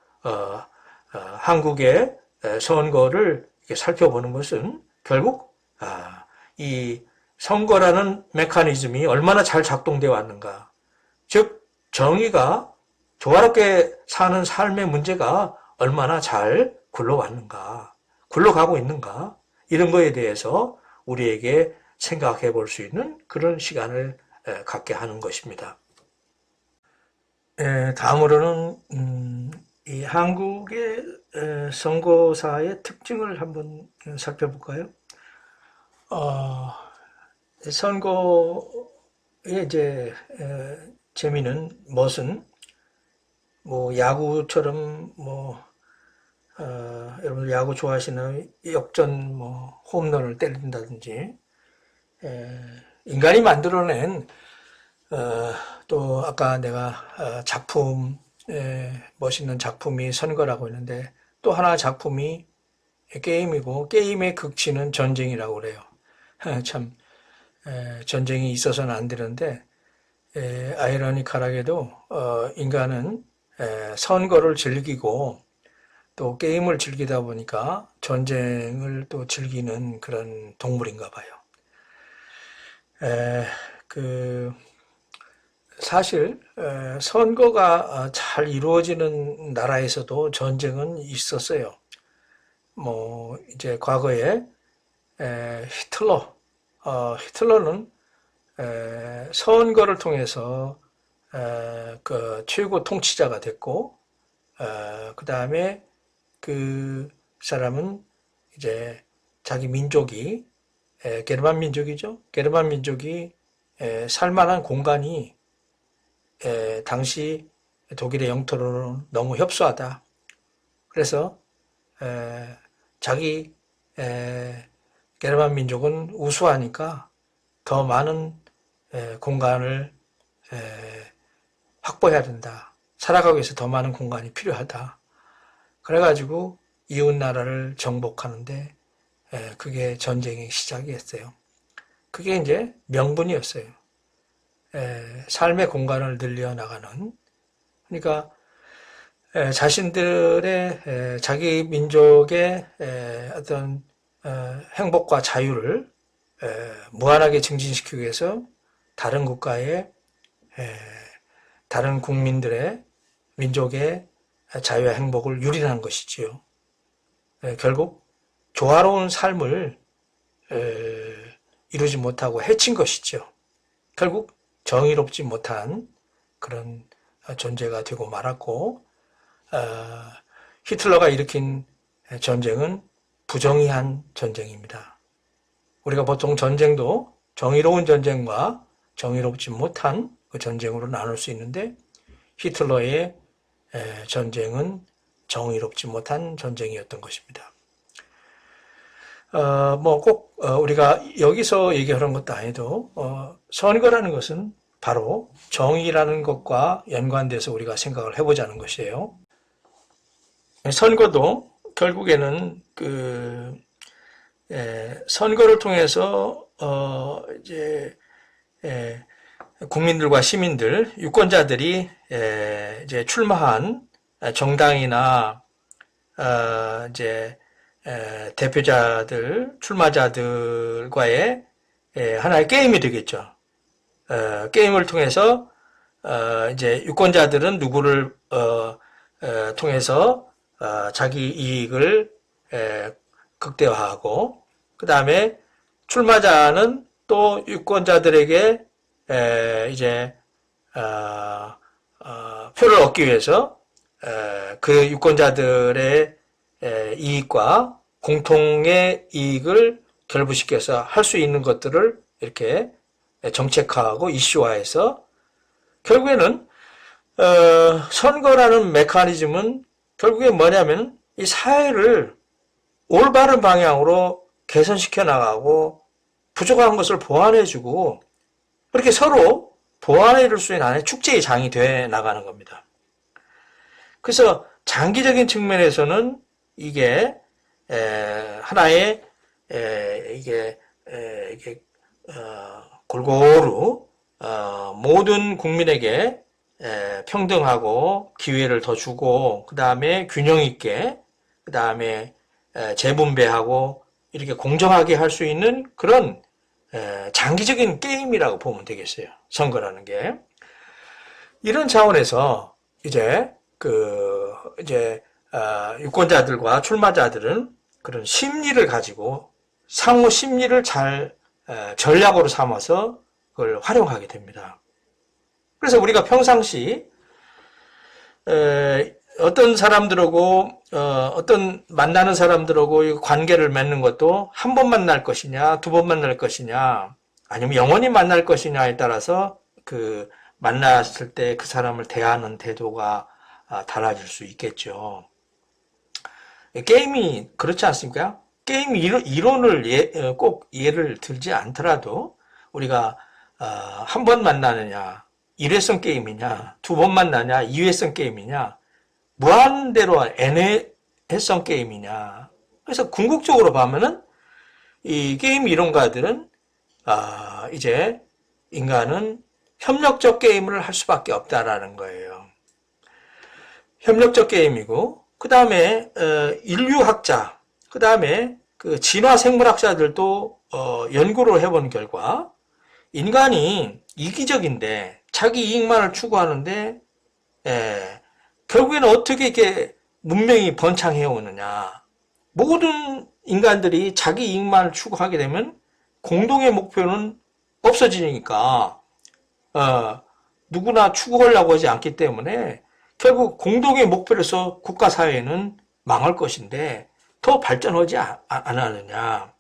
한국의 선거를 이렇게 살펴보는 것은 결국 이 선거라는 메커니즘이 얼마나 잘 작동되어 왔는가, 즉 정의가 조화롭게 사는 삶의 문제가 얼마나 잘 굴러왔는가, 굴러가고 있는가, 이런 거에 대해서 우리에게 생각해 볼 수 있는 그런 시간을 갖게 하는 것입니다. 다음으로는 이 한국의 선거사의 특징을 한번 살펴볼까요? 선거의 이제 재미는 무엇은 뭐 야구처럼 여러분들 야구 좋아하시는 역전 홈런을 때린다든지 인간이 만들어낸 또 아까 내가 작품 멋있는 작품이 선거라고 했는데 또 하나 작품이 게임이고 게임의 극치는 전쟁이라고 그래요. 참 전쟁이 있어서는 안 되는데 아이러니컬하게도 인간은 선거를 즐기고 또 게임을 즐기다 보니까 전쟁을 또 즐기는 그런 동물인가 봐요. 사실 선거가 잘 이루어지는 나라에서도 전쟁은 있었어요. 이제 과거에 히틀러는 선거를 통해서 그 최고 통치자가 됐고, 그 다음에 그 사람은 이제 자기 민족이 게르만 민족이죠. 게르만 민족이 살만한 공간이 당시 독일의 영토로는 너무 협소하다. 그래서 자기 게르만 민족은 우수하니까 더 많은 공간을 확보해야 된다. 살아가기 위해서 더 많은 공간이 필요하다. 그래가지고 이웃 나라를 정복하는데 그게 전쟁의 시작이었어요. 그게 이제 명분이었어요. 삶의 공간을 늘려 나가는. 그러니까 자신들의 자기 민족의 어떤 행복과 자유를 무한하게 증진시키기 위해서 다른 국가의 다른 국민들의 민족의 자유와 행복을 유린하는 것이지요. 결국 조화로운 삶을 이루지 못하고 해친 것이죠. 결국 정의롭지 못한 그런 존재가 되고 말았고, 히틀러가 일으킨 전쟁은 부정의한 전쟁입니다. 우리가 보통 전쟁도 정의로운 전쟁과 정의롭지 못한 그 전쟁으로 나눌 수 있는데, 히틀러의 전쟁은 정의롭지 못한 전쟁이었던 것입니다. 꼭 우리가 여기서 얘기하는 것도 아니도 선거라는 것은 바로 정의라는 것과 연관돼서 우리가 생각을 해보자는 것이에요. 선거도 결국에는 선거를 통해서 이제 국민들과 시민들, 유권자들이 이제 출마한 정당이나 이제 대표자들, 출마자들과의 하나의 게임이 되겠죠. 게임을 통해서 이제 유권자들은 누구를 통해서 자기 이익을 극대화하고, 그 다음에 출마자는 또 유권자들에게 이제 표를 얻기 위해서 그 유권자들의 이익과 공통의 이익을 결부시켜서 할 수 있는 것들을 이렇게 정책화하고 이슈화해서 결국에는 선거라는 메커니즘은 결국에 뭐냐면 이 사회를 올바른 방향으로 개선시켜 나가고 부족한 것을 보완해주고 그렇게 서로 보완해 줄 수 있는 하나의 축제의 장이 돼 나가는 겁니다. 그래서 장기적인 측면에서는 이게 하나의 이게 골고루 모든 국민에게 평등하고 기회를 더 주고 그 다음에 균형 있게 그 다음에 재분배하고 이렇게 공정하게 할 수 있는 그런 장기적인 게임이라고 보면 되겠어요. 선거라는 게. 이런 차원에서 이제 유권자들과 출마자들은 그런 심리를 가지고 상호 심리를 잘 전략으로 삼아서 그걸 활용하게 됩니다. 그래서 우리가 평상시 어떤 사람들하고 어떤 만나는 사람들하고 관계를 맺는 것도 한 번 만날 것이냐, 두 번 만날 것이냐, 아니면 영원히 만날 것이냐에 따라서 그 만났을 때 그 사람을 대하는 태도가 달라질 수 있겠죠. 게임이 그렇지 않습니까? 게임 이론을 꼭 예를 들지 않더라도 우리가 한 번 만나느냐, 일회성 게임이냐, 두 번 만나냐, 이회성 게임이냐, 무한대로 N회성 게임이냐. 그래서 궁극적으로 보면은 이 게임 이론가들은 이제 인간은 협력적 게임을 할 수밖에 없다라는 거예요. 협력적 게임이고 그 다음에 인류학자, 그 다음에 그 진화생물학자들도 연구를 해본 결과 인간이 이기적인데 자기 이익만을 추구하는데 결국에는 어떻게 이렇게 문명이 번창해 오느냐. 모든 인간들이 자기 이익만을 추구하게 되면 공동의 목표는 없어지니까 누구나 추구하려고 하지 않기 때문에 결국 공동의 목표로서 국가사회는 망할 것인데 더 발전하지 않았느냐.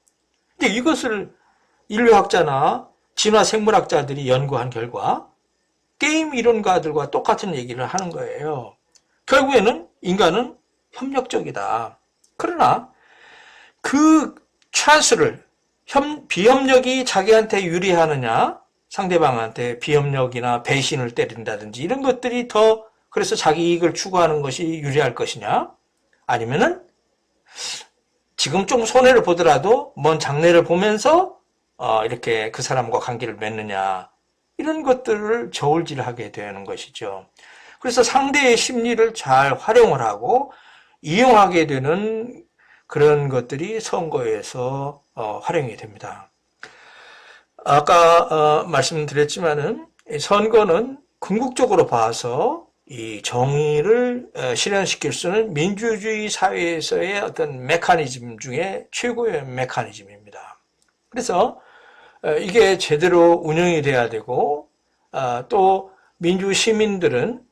근데 이것을 인류학자나 진화생물학자들이 연구한 결과 게임 이론가들과 똑같은 얘기를 하는 거예요. 결국에는 인간은 협력적이다. 그러나 그 찬스를 비협력이 자기한테 유리하느냐, 상대방한테 비협력이나 배신을 때린다든지 이런 것들이 더 그래서 자기 이익을 추구하는 것이 유리할 것이냐, 아니면은 지금 좀 손해를 보더라도 먼 장래를 보면서 이렇게 그 사람과 관계를 맺느냐, 이런 것들을 저울질하게 되는 것이죠. 그래서 상대의 심리를 잘 활용을 하고 이용하게 되는 그런 것들이 선거에서 활용이 됩니다. 아까 말씀드렸지만은 선거는 궁극적으로 봐서 이 정의를 실현시킬 수 있는 민주주의 사회에서의 어떤 메커니즘 중에 최고의 메커니즘입니다. 그래서 이게 제대로 운영이 돼야 되고 또 민주 시민들은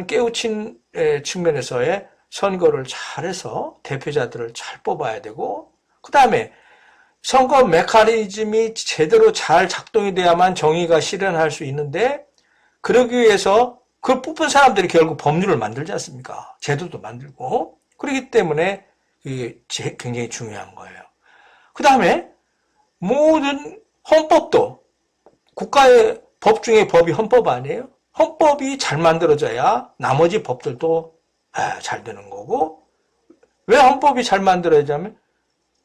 깨우친 측면에서의 선거를 잘해서 대표자들을 잘 뽑아야 되고 그 다음에 선거 메커니즘이 제대로 잘 작동이 돼야만 정의가 실현할 수 있는데 그러기 위해서 그걸 뽑은 사람들이 결국 법률을 만들지 않습니까? 제도도 만들고 그렇기 때문에 이게 굉장히 중요한 거예요. 그 다음에 모든 헌법도 국가의 법 중에 법이 헌법 아니에요? 헌법이 잘 만들어져야 나머지 법들도 잘 되는 거고 왜 헌법이 잘 만들어지냐면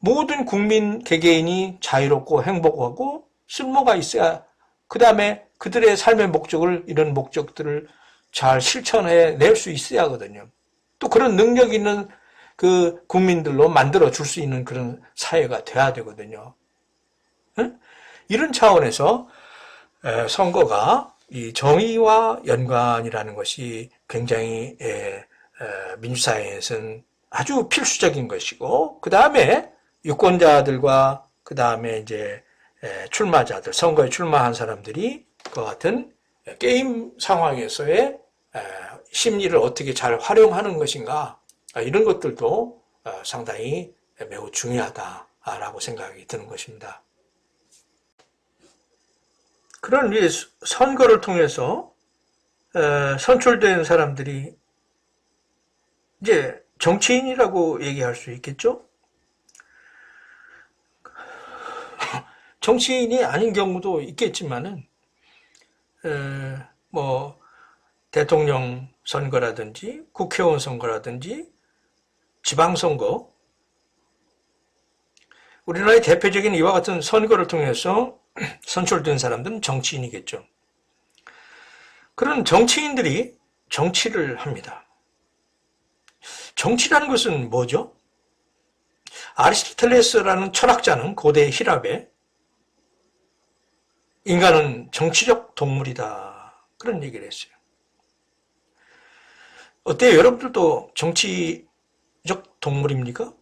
모든 국민 개개인이 자유롭고 행복하고 쓸모가 있어야 그 다음에 그들의 삶의 목적을 이런 목적들을 잘 실천해 낼 수 있어야 하거든요. 또 그런 능력 있는 그 국민들로 만들어 줄 수 있는 그런 사회가 돼야 되거든요. 응? 이런 차원에서 선거가 이 정의와 연관이라는 것이 굉장히 민주사회에서는 아주 필수적인 것이고, 그 다음에 유권자들과 그 다음에 이제 출마자들, 선거에 출마한 사람들이 그 같은 게임 상황에서의 심리를 어떻게 잘 활용하는 것인가, 이런 것들도 상당히 매우 중요하다라고 생각이 드는 것입니다. 그런 이 선거를 통해서 선출된 사람들이 이제 정치인이라고 얘기할 수 있겠죠? 정치인이 아닌 경우도 있겠지만은 뭐 대통령 선거라든지 국회의원 선거라든지 지방선거, 우리나라의 대표적인 이와 같은 선거를 통해서 선출된 사람들은 정치인이겠죠. 그런 정치인들이 정치를 합니다. 정치라는 것은 뭐죠? 아리스토텔레스라는 철학자는 고대 히랍에 인간은 정치적 동물이다, 그런 얘기를 했어요. 어때요? 여러분들도 정치적 동물입니까?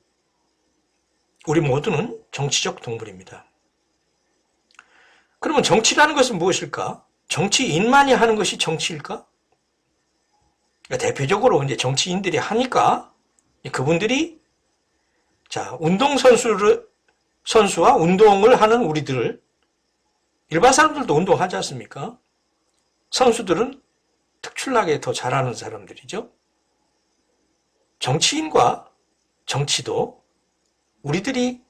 우리 모두는 정치적 동물입니다. 그러면 정치라는 것은 무엇일까? 정치인만이 하는 것이 정치일까? 그러니까 대표적으로 이제 정치인들이 하니까 그분들이 자, 선수와 운동을 하는 우리들, 일반 사람들도 운동하지 않습니까? 선수들은 특출나게 더 잘하는 사람들이죠. 정치인과 정치도, 우리들이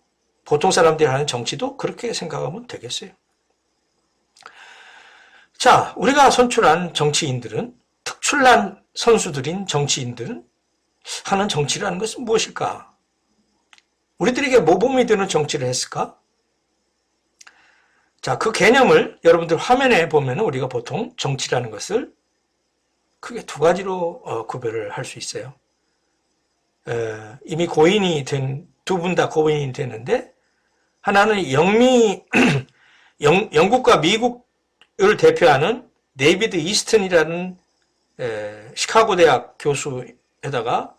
보통 사람들이 하는 정치도 그렇게 생각하면 되겠어요. 자, 우리가 선출한 정치인들은, 특출난 선수들인 정치인들은 하는 정치라는 것은 무엇일까? 우리들에게 모범이 되는 정치를 했을까? 자, 그 개념을 여러분들 화면에 보면 우리가 보통 정치라는 것을 크게 두 가지로 구별을 할 수 있어요. 이미 고인이 된, 두 분 다 고인이 됐는데, 하나는 영국과 미국을 대표하는 데이비드 이스턴이라는 시카고 대학 교수에다가,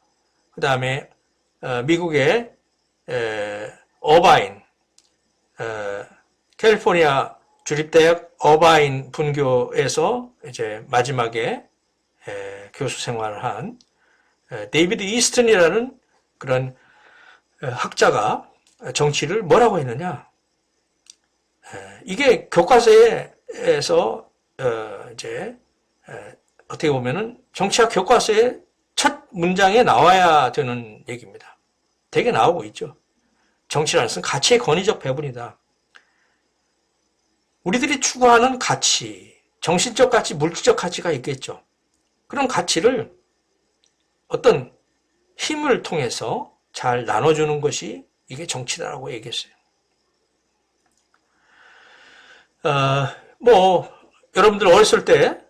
그 다음에 미국의 어바인, 캘리포니아 주립대학 어바인 분교에서 이제 마지막에 교수 생활을 한 데이비드 이스턴이라는 그런 학자가 정치를 뭐라고 했느냐? 이게 교과서에서 이제 어떻게 보면은 정치학 교과서의 첫 문장에 나와야 되는 얘기입니다. 되게 나오고 있죠. 정치라는 것은 가치의 권위적 배분이다. 우리들이 추구하는 가치, 정신적 가치, 물질적 가치가 있겠죠. 그런 가치를 어떤 힘을 통해서 잘 나눠주는 것이 이게 정치다라고 얘기했어요. 여러분들 어렸을 때,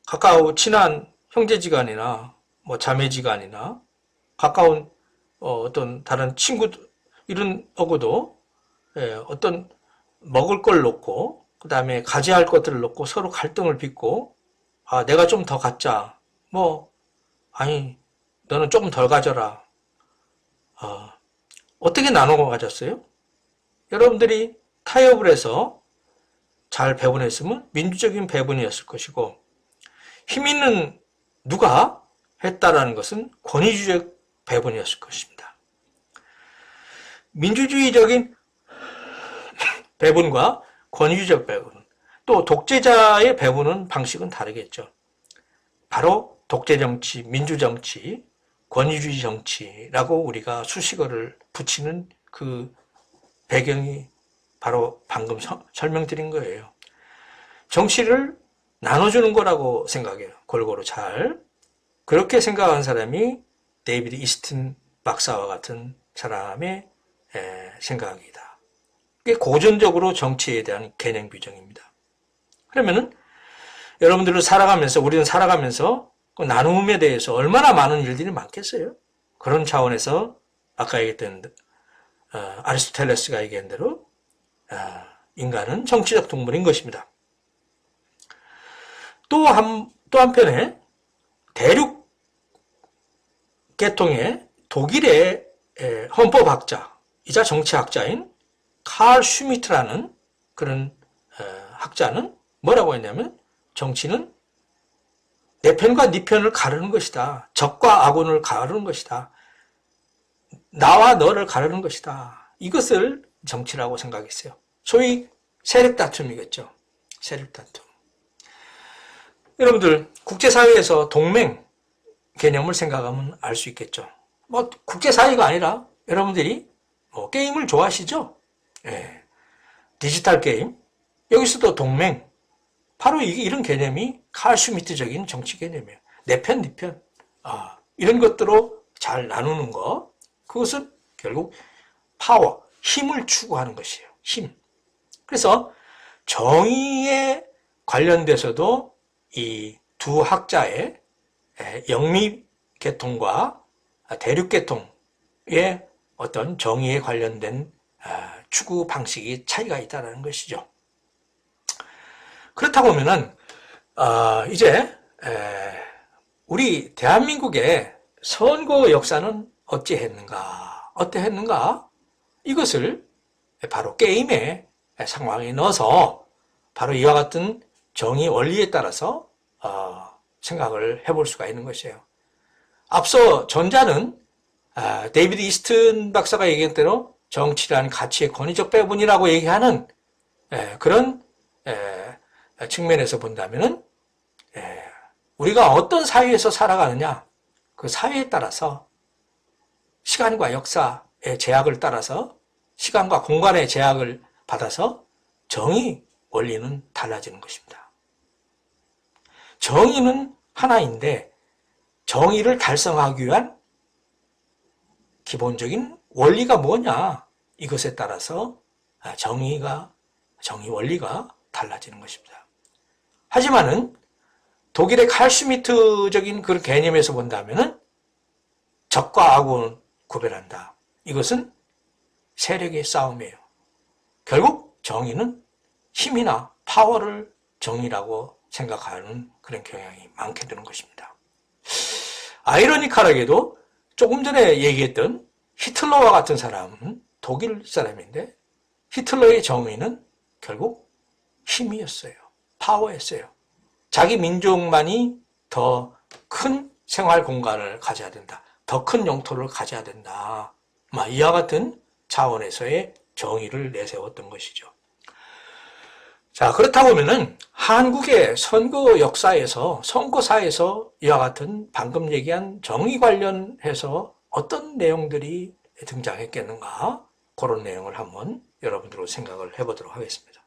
가까운 친한 형제지간이나, 자매지간이나, 가까운, 어떤 다른 친구, 이런 하고도, 어떤 먹을 걸 놓고, 그 다음에 가져야 할 것들을 놓고 서로 갈등을 빚고, 아, 내가 좀 더 갖자. 아니, 너는 조금 덜 가져라. 어떻게 나눠 가졌어요? 여러분들이 타협을 해서 잘 배분했으면 민주적인 배분이었을 것이고, 힘 있는 누가 했다라는 것은 권위주의적 배분이었을 것입니다. 민주주의적인 배분과 권위주의적 배분, 또 독재자의 배분은 방식은 다르겠죠. 바로 독재정치, 민주정치, 권위주의 정치라고 우리가 수식어를 붙이는 그 배경이 바로 방금 설명드린 거예요. 정치를 나눠주는 거라고 생각해요. 골고루 잘. 그렇게 생각한 사람이 데이비드 이스틴 박사와 같은 사람의 생각이다. 이게 고전적으로 정치에 대한 개념 규정입니다. 그러면은 여러분들은 우리는 살아가면서 그 나눔에 대해서 얼마나 많은 일들이 많겠어요? 그런 차원에서 아까 얘기했던 아리스토텔레스가 얘기한 대로 인간은 정치적 동물인 것입니다. 또 한편에 대륙 계통의 독일의 헌법학자이자 정치학자인 칼 슈미트라는 그런 학자는 뭐라고 했냐면 정치는 내 편과 네 편을 가르는 것이다. 적과 악원을 가르는 것이다. 나와 너를 가르는 것이다. 이것을 정치라고 생각했어요. 소위 세력 다툼이겠죠. 세력 다툼. 여러분들 국제사회에서 동맹 개념을 생각하면 알 수 있겠죠. 국제사회가 아니라 여러분들이 게임을 좋아하시죠? 예. 디지털 게임. 여기서도 동맹. 바로 이런 개념이 칼 슈미트적인 정치 개념이에요. 내 편, 네 편. 이런 것들로 잘 나누는 거. 그것은 결국 파워, 힘을 추구하는 것이에요. 힘. 그래서 정의에 관련돼서도 이 두 학자의 영미계통과 대륙계통의 어떤 정의에 관련된 추구 방식이 차이가 있다는 것이죠. 그렇다고 하면은 이제 우리 대한민국의 선거 역사는 어떠했는가? 이것을 바로 게임의 상황에 넣어서 바로 이와 같은 정의 원리에 따라서 생각을 해볼 수가 있는 것이에요. 앞서 전자는 데이비드 이스튼 박사가 얘기한 대로 정치란 가치의 권위적 배분이라고 얘기하는 그런 측면에서 본다면은 우리가 어떤 사회에서 살아가느냐 그 사회에 따라서 시간과 역사의 제약을 따라서 시간과 공간의 제약을 받아서 정의 원리는 달라지는 것입니다. 정의는 하나인데 정의를 달성하기 위한 기본적인 원리가 뭐냐 이것에 따라서 정의 원리가 달라지는 것입니다. 하지만은 독일의 칼 슈미트적인 그 개념에서 본다면은 적과 악을 구별한다. 이것은 세력의 싸움이에요. 결국 정의는 힘이나 파워를 정의라고 생각하는 그런 경향이 많게 되는 것입니다. 아이러니컬하게도 조금 전에 얘기했던 히틀러와 같은 사람은 독일 사람인데 히틀러의 정의는 결국 힘이었어요. 파워였어요. 자기 민족만이 더 큰 생활 공간을 가져야 된다. 더 큰 영토를 가져야 된다. 이와 같은 차원에서의 정의를 내세웠던 것이죠. 자, 그렇다고 하면은 한국의 선거사에서 이와 같은 방금 얘기한 정의 관련해서 어떤 내용들이 등장했겠는가? 그런 내용을 한번 여러분들로 생각을 해보도록 하겠습니다.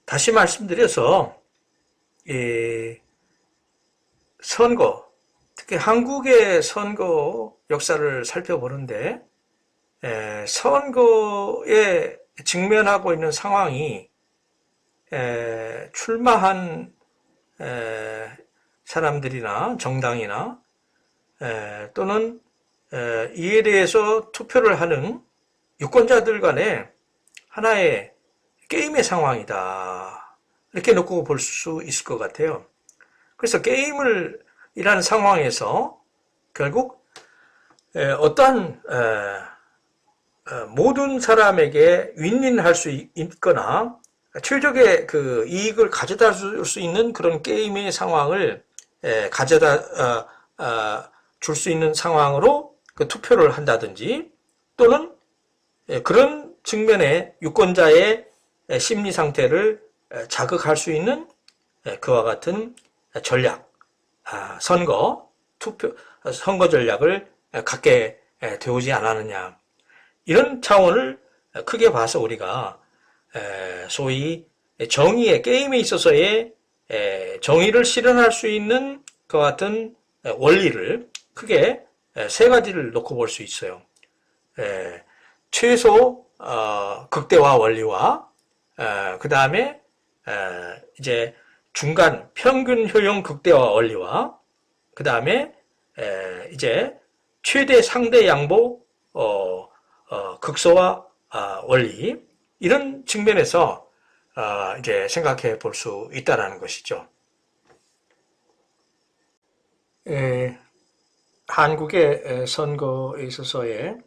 다시 말씀드려서 선거, 특히 한국의 선거 역사를 살펴보는데 선거에 직면하고 있는 상황이 출마한 사람들이나 정당이나 또는 이에 대해서 투표를 하는 유권자들 간의 하나의 게임의 상황이다. 이렇게 놓고 볼 수 있을 것 같아요. 그래서 게임을 이라는 상황에서 결국 어떠한 모든 사람에게 윈윈할 수 있거나 최적의 그 이익을 가져다 줄 수 있는 그런 게임의 상황을 가져다 줄 수 있는 상황으로 그 투표를 한다든지 또는 그런 측면의 유권자의 심리 상태를 자극할 수 있는 그와 같은 전략, 선거 전략을 갖게 되오지 않았느냐. 이런 차원을 크게 봐서 우리가 소위 정의의 게임에 있어서의 정의를 실현할 수 있는 그와 같은 원리를 크게 세 가지를 놓고 볼 수 있어요. 최소 극대화 원리와 그 다음에 이제 중간 평균 효용 극대화 원리와 그 다음에 이제 최대 상대 양보 극소화 원리 이런 측면에서 이제 생각해 볼 수 있다라는 것이죠. 한국의 선거에 있어서의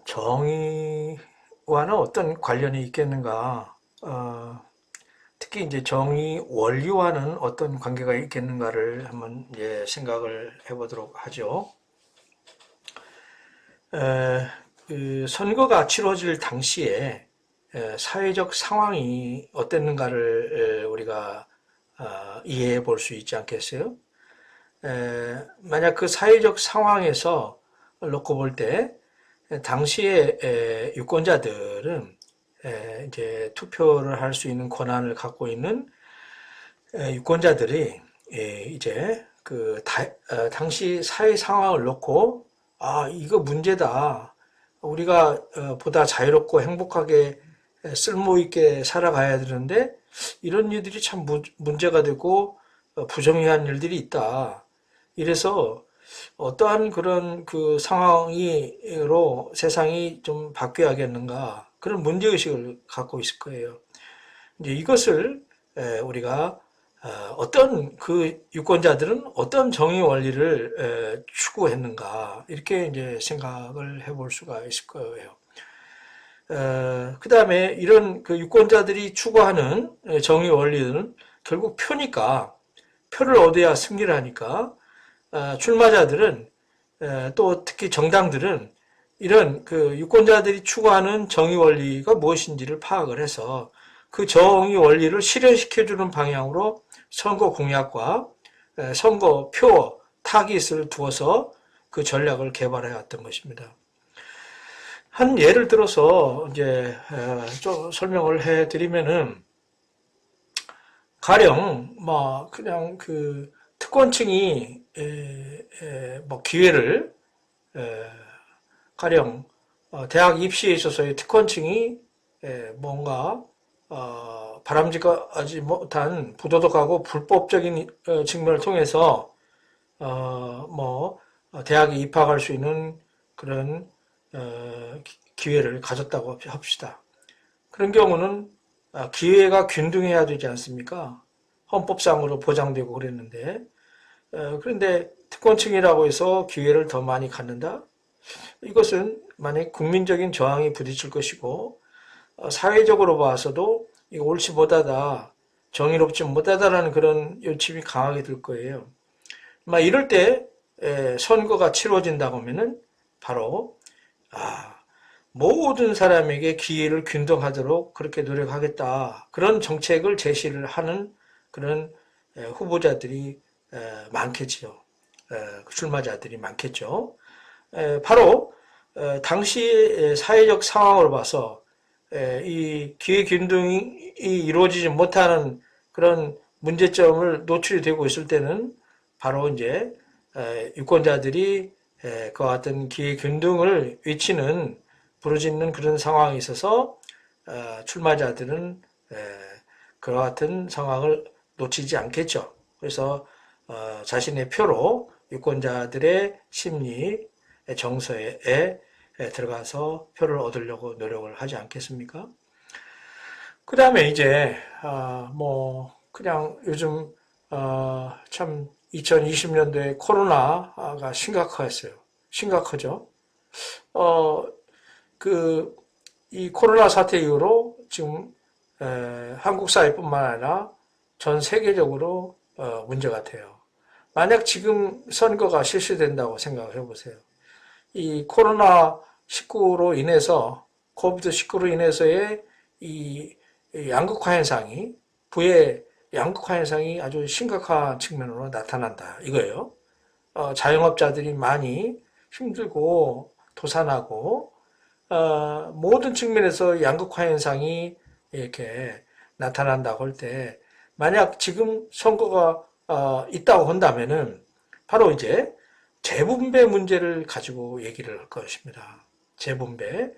정의와는 어떤 관련이 있겠는가? 특히 이제 정의 원리와는 어떤 관계가 있겠는가를 한번 생각을 해보도록 하죠. 그 선거가 치러질 당시에 사회적 상황이 어땠는가를 우리가 이해해 볼 수 있지 않겠어요? 만약 그 사회적 상황에서 놓고 볼 때 당시에 유권자들은 이제 투표를 할 수 있는 권한을 갖고 있는 유권자들이 이제 그 당시 사회 상황을 놓고 이거 문제다. 우리가 보다 자유롭고 행복하게 쓸모 있게 살아가야 되는데 이런 일들이 참 문제가 되고 부정의한 일들이 있다. 이래서 어떠한 그런 그 상황으로 세상이 좀 바뀌어야겠는가 그런 문제의식을 갖고 있을 거예요. 이제 이것을 우리가 어떤 그 유권자들은 어떤 정의 원리를 추구했는가 이렇게 이제 생각을 해볼 수가 있을 거예요. 그 다음에 이런 그 유권자들이 추구하는 정의 원리는 결국 표니까 표를 얻어야 승리를 하니까 출마자들은 또 특히 정당들은 이런 그 유권자들이 추구하는 정의 원리가 무엇인지를 파악을 해서 그 정의 원리를 실현시켜주는 방향으로 선거 공약과 선거 표 타깃을 두어서 그 전략을 개발해 왔던 것입니다. 한 예를 들어서 이제 좀 설명을 해드리면은 가령 뭐 그냥 그 특권층이 뭐 기회를 가령 대학 입시에 있어서의 특권층이 뭔가 바람직하지 못한 부도덕하고 불법적인 측면을 통해서 뭐 대학에 입학할 수 있는 그런 기회를 가졌다고 합시다. 그런 경우는 기회가 균등해야 되지 않습니까? 헌법상으로 보장되고 그랬는데 그런데 특권층이라고 해서 기회를 더 많이 갖는다? 이것은 만약 국민적인 저항이 부딪힐 것이고 사회적으로 봐서도 이거 옳지 못하다, 정의롭지 못하다라는 그런 요침이 강하게 들 거예요. 이럴 때 선거가 치러진다고 하면은 바로 모든 사람에게 기회를 균등하도록 그렇게 노력하겠다. 그런 정책을 제시를 하는 그런 후보자들이 많겠지요. 출마자들이 많겠죠. 바로 당시 사회적 상황을 봐서 이 기회 균등이 이루어지지 못하는 그런 문제점을 노출이 되고 있을 때는 바로 이제 유권자들이 그와 같은 기회 균등을 외치는 부르짖는 그런 상황이 있어서 출마자들은 그와 같은 상황을 놓치지 않겠죠. 그래서 자신의 표로 유권자들의 심리 정서에 들어가서 표를 얻으려고 노력을 하지 않겠습니까? 그 다음에 이제 뭐 그냥 요즘 참 2020년도에 코로나가 심각했어요. 심각하죠. 이 코로나 사태 이후로 지금 한국 사회뿐만 아니라 전 세계적으로 문제가 돼요. 만약 지금 선거가 실시된다고 생각을 해보세요. 이 코로나19로 인해서 코비드19로 인해서의 이 양극화 현상이 부의 양극화 현상이 아주 심각한 측면으로 나타난다 이거예요. 자영업자들이 많이 힘들고 도산하고 모든 측면에서 양극화 현상이 이렇게 나타난다고 할 때 만약 지금 선거가 있다고 한다면은 바로 이제 재분배 문제를 가지고 얘기를 할 것입니다. 재분배.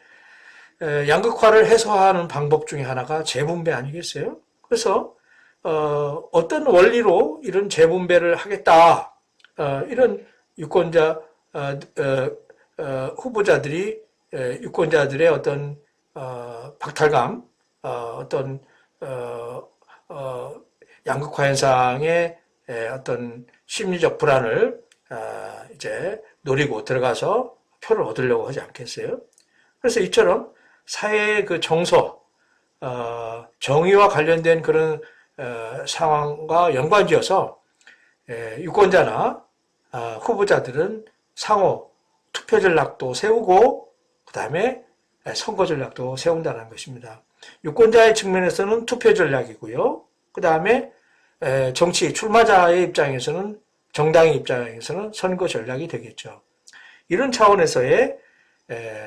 양극화를 해소하는 방법 중에 하나가 재분배 아니겠어요? 그래서 어떤 원리로 이런 재분배를 하겠다. 이런 유권자 후보자들이 유권자들의 어떤 박탈감, 어떤 양극화 현상의 어떤 심리적 불안을 이제 노리고 들어가서 표를 얻으려고 하지 않겠어요? 그래서 이처럼 사회의 그 정서, 정의와 관련된 그런 상황과 연관지어서 유권자나 후보자들은 상호 투표 전략도 세우고 그 다음에 선거 전략도 세운다는 것입니다. 유권자의 측면에서는 투표 전략이고요. 그 다음에 정치 출마자의 입장에서는 정당의 입장에서는 선거 전략이 되겠죠. 이런 차원에서의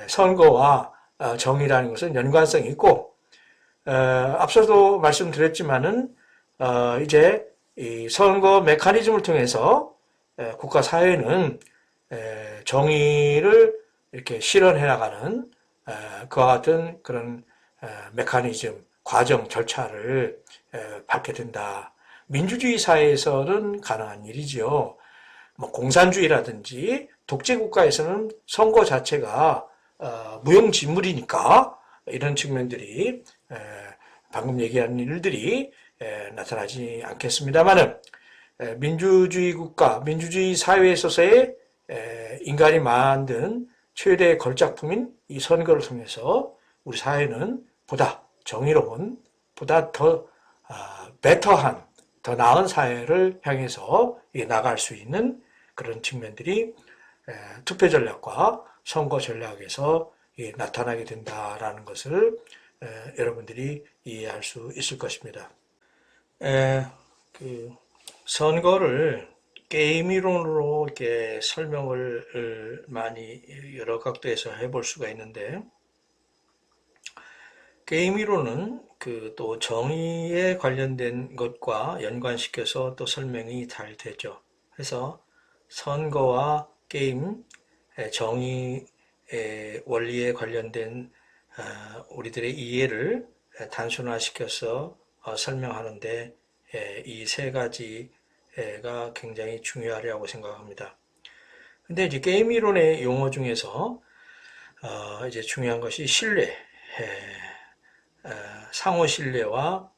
선거와 정의라는 것은 연관성이 있고 앞서도 말씀드렸지만은 이제 이 선거 메커니즘을 통해서 국가 사회는 정의를 이렇게 실현해 나가는 그와 같은 그런 메커니즘, 과정, 절차를 밟게 된다. 민주주의 사회에서는 가능한 일이죠. 뭐 공산주의라든지 독재 국가에서는 선거 자체가 무용지물이니까 이런 측면들이 방금 얘기한 일들이 나타나지 않겠습니다만은 민주주의 국가, 민주주의 사회에 있어서의 인간이 만든 최대의 걸작품인 이 선거를 통해서 우리 사회는 보다 정의로운, 보다 더 베터한, 더 나은 사회를 향해서 나갈 수 있는 그런 측면들이 투표 전략과 선거 전략에서 나타나게 된다라는 것을 여러분들이 이해할 수 있을 것입니다. 그 선거를 게임 이론으로 이렇게 설명을 많이 여러 각도에서 해볼 수가 있는데, 게임 이론은 그 또 정의에 관련된 것과 연관시켜서 또 설명이 잘 되죠. 그래서 선거와 게임, 정의 원리에 관련된 우리들의 이해를 단순화시켜서 설명하는데 이 세 가지가 굉장히 중요하리라고 생각합니다. 근데 이제 게임 이론의 용어 중에서 이제 중요한 것이 신뢰, 상호 신뢰와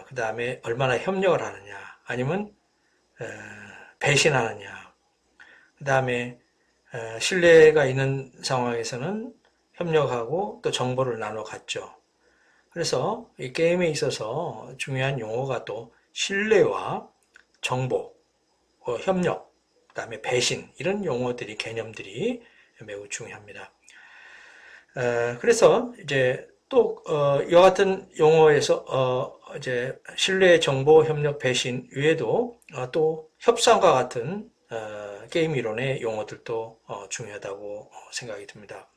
그 다음에 얼마나 협력을 하느냐, 아니면 배신하느냐, 그 다음에 신뢰가 있는 상황에서는 협력하고 또 정보를 나눠 갖죠. 그래서 이 게임에 있어서 중요한 용어가 또 신뢰와 정보, 협력, 그 다음에 배신, 이런 용어들이, 개념들이 매우 중요합니다. 그래서 이제 또 이와 같은 용어에서 이제 신뢰, 정보, 협력, 배신 외에도 또 협상과 같은 게임 이론의 용어들도 중요하다고 생각이 듭니다.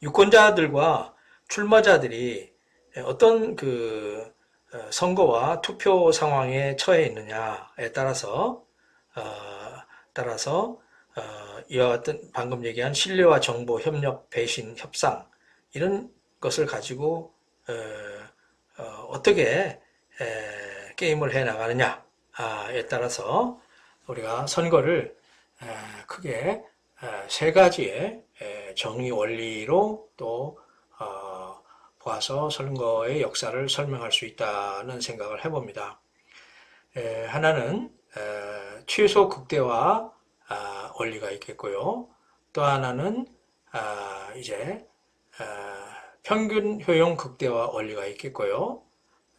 유권자들과 출마자들이 어떤 그 선거와 투표 상황에 처해 있느냐에 따라서 이와 같은 방금 얘기한 신뢰와 정보, 협력, 배신, 협상, 이런 것을 가지고 어떻게 게임을 해 나가느냐에 따라서 우리가 선거를 크게 세 가지의 정의 원리로 또 보아서 선거의 역사를 설명할 수 있다는 생각을 해봅니다. 하나는 최소 극대화 원리가 있겠고요. 또 하나는 이제 평균 효용 극대화 원리가 있겠고요.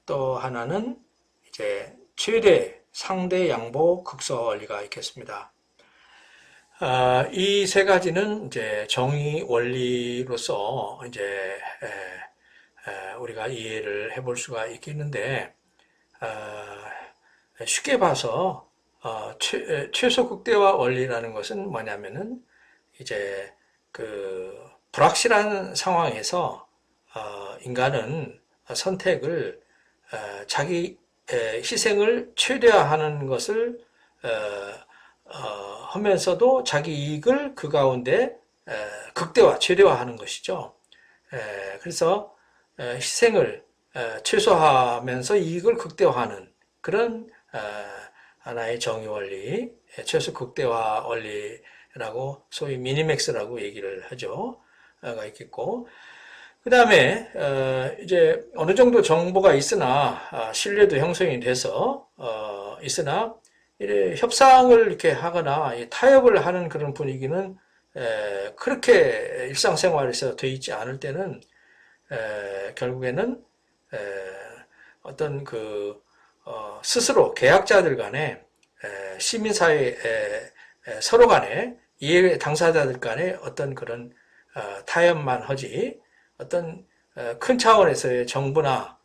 또 하나는 이제 최대 상대 양보 극소 원리가 있겠습니다. 이 세 가지는 이제 정의 원리로서 이제 우리가 이해를 해볼 수가 있겠는데, 쉽게 봐서 최소 극대화 원리라는 것은 뭐냐면은 이제 그 불확실한 상황에서 인간은 선택을 자기 희생을 최대화하는 것을 하면서도 자기 이익을 그 가운데 극대화, 최대화하는 것이죠. 그래서 희생을 최소화하면서 이익을 극대화하는 그런 하나의 정의 원리, 최소 극대화 원리라고 소위 미니맥스라고 얘기를 하죠. 가 있겠고, 그 다음에 이제 어느 정도 정보가 있으나 신뢰도 형성이 돼서 있으나 이래 협상을 이렇게 하거나 타협을 하는 그런 분위기는 그렇게 일상생활에서 돼 있지 않을 때는 결국에는 어떤 그 스스로 계약자들 간에 시민사회 서로 간에 이해 당사자들 간에 어떤 그런 타협만 하지 어떤 큰 차원에서의 정부나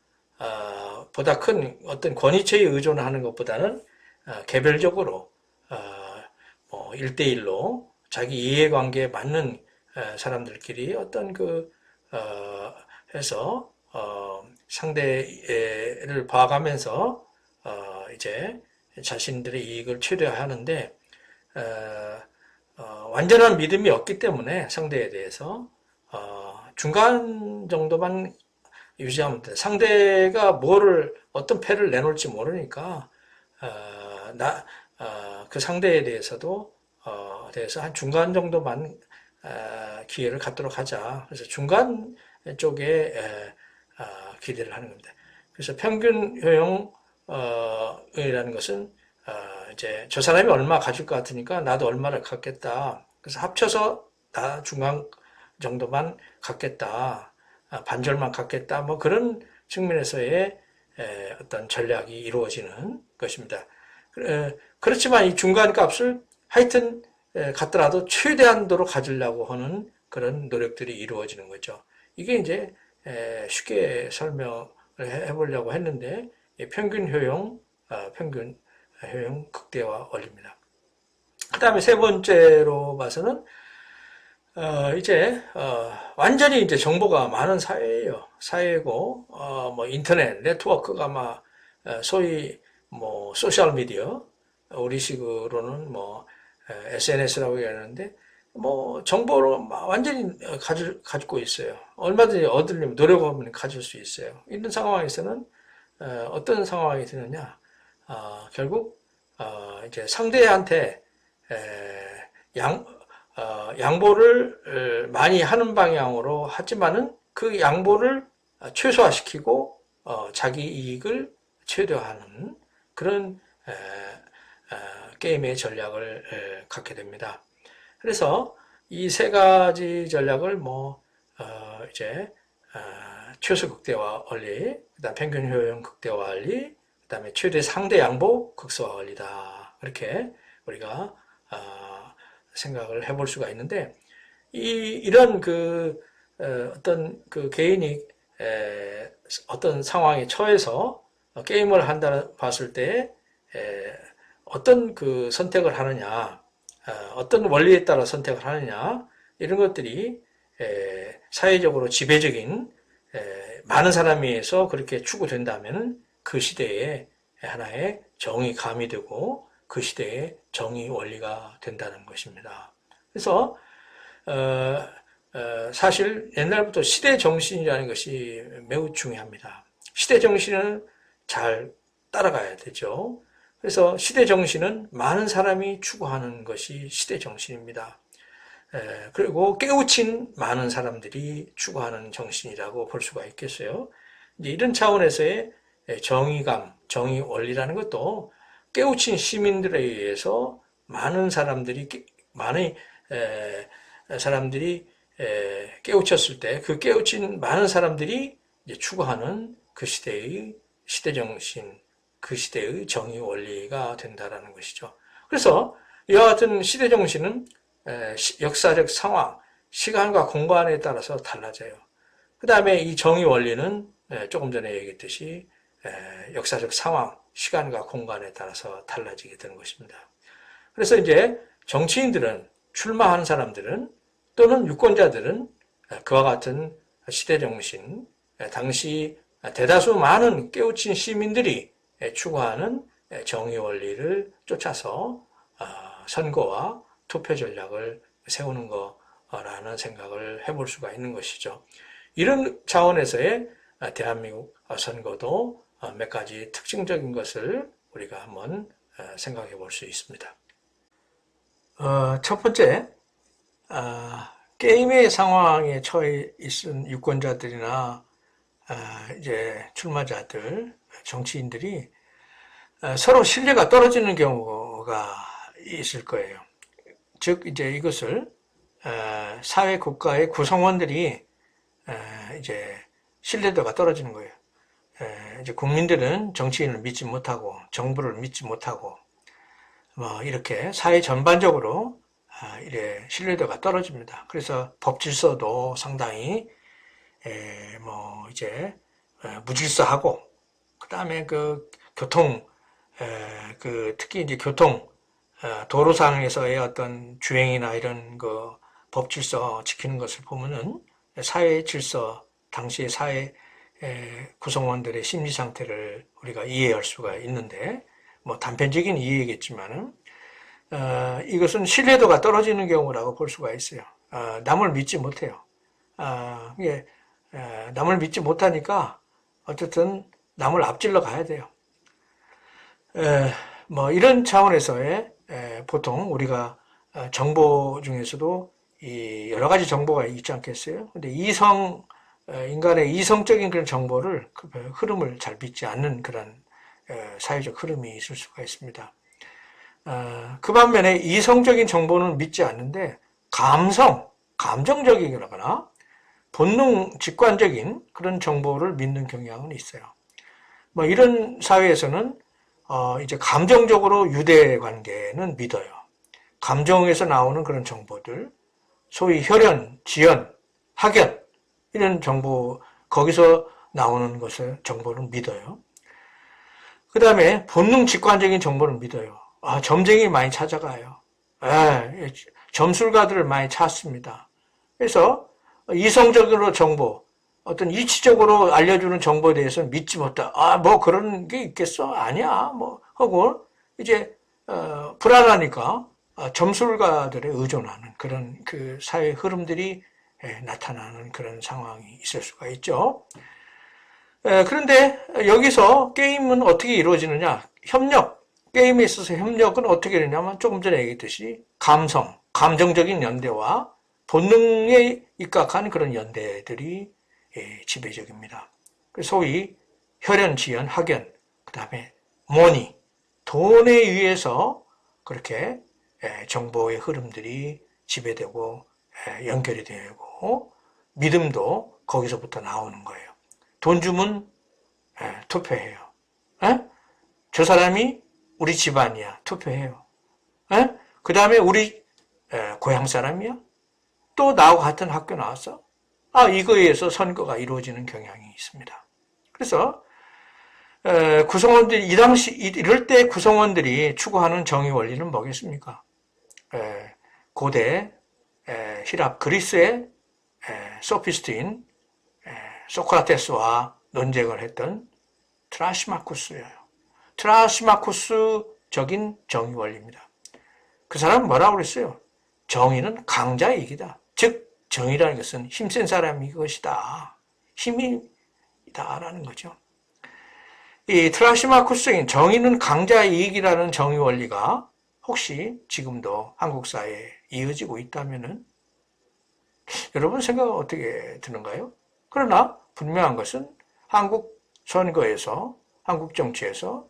보다 큰 어떤 권위체에 의존하는 것보다는 개별적으로 뭐 1대1로 자기 이해관계에 맞는 사람들끼리 어떤 그 해서 상대를 봐가면서 이제 자신들의 이익을 최대화하는데 완전한 믿음이 없기 때문에 상대에 대해서 중간 정도만 유지하면 돼. 상대가 뭐를 어떤 패를 내놓을지 모르니까 그 상대에 대해서도 대해서 한 중간 정도만 기회를 갖도록 하자. 그래서 중간 쪽에 기대를 하는 겁니다. 그래서 평균 효용이라는 것은 이제 저 사람이 얼마 가질 것 같으니까 나도 얼마를 갖겠다. 그래서 합쳐서 나 중간 정도만 갖겠다. 반절만 갖겠다. 뭐 그런 측면에서의 어떤 전략이 이루어지는 것입니다. 그렇지만 이 중간 값을 하여튼 갖더라도 최대한도로 가지려고 하는 그런 노력들이 이루어지는 거죠. 이게 이제 쉽게 설명을 해보려고 했는데 평균 효용 극대화 원리입니다. 그 다음에 세 번째로 봐서는 이제 완전히 이제 정보가 많은 사회예요. 사회고 뭐 인터넷 네트워크가 막 소위 뭐 소셜 미디어 우리식으로는 뭐 SNS라고 얘기하는데 뭐 정보를 완전히 가지고 있어요. 얼마든지 얻으려면 노력하면 가질 수 있어요. 이런 상황에서는 어떤 상황이 되느냐? 결국 이제 상대한테 양보를 많이 하는 방향으로 하지만은 그 양보를 최소화시키고 자기 이익을 최대화하는 그런 게임의 전략을 갖게 됩니다. 그래서 이 세 가지 전략을 뭐 이제 최소 극대화 원리, 그다음 평균 효용 극대화 원리, 그다음에 최대 상대 양보 극소화 원리다. 이렇게 우리가 생각을 해볼 수가 있는데 이런 그 어떤 그 개인이 어떤 상황에 처해서 게임을 한다 봤을 때 어떤 그 선택을 하느냐, 어떤 원리에 따라 선택을 하느냐 이런 것들이 사회적으로 지배적인 많은 사람에 의해서 그렇게 추구된다면 그 시대에 하나의 정의 가미되고 그 시대의 정의 원리가 된다는 것입니다. 그래서 사실 옛날부터 시대 정신이라는 것이 매우 중요합니다. 시대 정신을 잘 따라가야 되죠. 그래서 시대 정신은 많은 사람이 추구하는 것이 시대 정신입니다. 그리고 깨우친 많은 사람들이 추구하는 정신이라고 볼 수가 있겠어요. 이제 이런 차원에서의 정의감, 정의 원리라는 것도 깨우친 시민들에 의해서 많은 사람들이 깨우쳤을 때 그 깨우친 많은 사람들이 이제 추구하는 그 시대의 시대 정신, 그 시대의 정의 원리가 된다라는 것이죠. 그래서 이와 같은 시대 정신은 역사적 상황, 시간과 공간에 따라서 달라져요. 그 다음에 이 정의 원리는 조금 전에 얘기했듯이 역사적 상황, 시간과 공간에 따라서 달라지게 되는 것입니다. 그래서 이제 정치인들은, 출마하는 사람들은 또는 유권자들은 그와 같은 시대 정신, 당시 대다수 많은 깨우친 시민들이 추구하는 정의 원리를 쫓아서 선거와 투표 전략을 세우는 거라는 생각을 해볼 수가 있는 것이죠. 이런 차원에서의 대한민국 선거도 몇 가지 특징적인 것을 우리가 한번 생각해 볼 수 있습니다. 첫 번째, 게임의 상황에 처해 있은 유권자들이나 이제 출마자들, 정치인들이 서로 신뢰가 떨어지는 경우가 있을 거예요. 즉, 이제 이것을 사회 국가의 구성원들이 이제 신뢰도가 떨어지는 거예요. 이제 국민들은 정치인을 믿지 못하고 정부를 믿지 못하고 뭐 이렇게 사회 전반적으로 이래 신뢰도가 떨어집니다. 그래서 법 질서도 상당히 뭐 이제 무질서하고 그다음에 그 교통 그 특히 이제 교통 도로상에서의 어떤 주행이나 이런 그 법 질서 지키는 것을 보면은 사회 질서 당시의 사회 구성원들의 심리 상태를 우리가 이해할 수가 있는데 뭐 단편적인 이해겠지만은 이것은 신뢰도가 떨어지는 경우라고 볼 수가 있어요. 남을 믿지 못해요. 이게 남을 믿지 못하니까 어쨌든 남을 앞질러 가야 돼요. 뭐 이런 차원에서의 보통 우리가 정보 중에서도 이 여러 가지 정보가 있지 않겠어요? 근데 인간의 이성적인 그런 정보를 그 흐름을 잘 믿지 않는 그런 사회적 흐름이 있을 수가 있습니다. 그 반면에 이성적인 정보는 믿지 않는데 감정적이거나 본능, 직관적인 그런 정보를 믿는 경향은 있어요. 뭐 이런 사회에서는 이제 감정적으로 유대 관계는 믿어요. 감정에서 나오는 그런 정보들, 소위 혈연, 지연, 학연 이런 정보 거기서 나오는 것을 정보를 믿어요. 그 다음에 본능 직관적인 정보를 믿어요. 점쟁이 많이 찾아가요. 점술가들을 많이 찾습니다. 그래서 이성적으로 정보, 어떤 이치적으로 알려주는 정보에 대해서는 믿지 못다. 뭐 그런 게 있겠어? 아니야. 뭐 하고 이제 불안하니까 점술가들에 의존하는 그런 그 사회 흐름들이 나타나는 그런 상황이 있을 수가 있죠. 그런데 여기서 게임은 어떻게 이루어지느냐? 협력. 게임에 있어서 협력은 어떻게 되냐면 조금 전에 얘기했듯이 감정적인 연대와 본능에 입각한 그런 연대들이 지배적입니다. 소위 혈연, 지연, 학연, 그 다음에 머니, 돈에 의해서 그렇게 정보의 흐름들이 지배되고 연결이 되고 믿음도 거기서부터 나오는 거예요. 돈 주면 투표해요. 저 사람이 우리 집안이야. 투표해요. 그 다음에 우리 고향 사람이야. 또 나하고 같은 학교 나왔어. 이거에 의해서 선거가 이루어지는 경향이 있습니다. 그래서 구성원들이 이럴 때 구성원들이 추구하는 정의 원리는 뭐겠습니까? 고대 히랍 그리스의 소피스트인 소크라테스와 논쟁을 했던 트라시마쿠스예요. 트라시마쿠스적인 정의 원리입니다. 그 사람은 뭐라고 그랬어요? 정의는 강자의 이익이다. 즉 정의라는 것은 힘센 사람이 것이다. 힘이 있다라는 거죠. 이 트라시마쿠스적인 정의는 강자의 이익이라는 정의 원리가 혹시 지금도 한국 사회에 이어지고 있다면은 여러분 생각은 어떻게 드는가요? 그러나 분명한 것은 한국 선거에서 한국 정치에서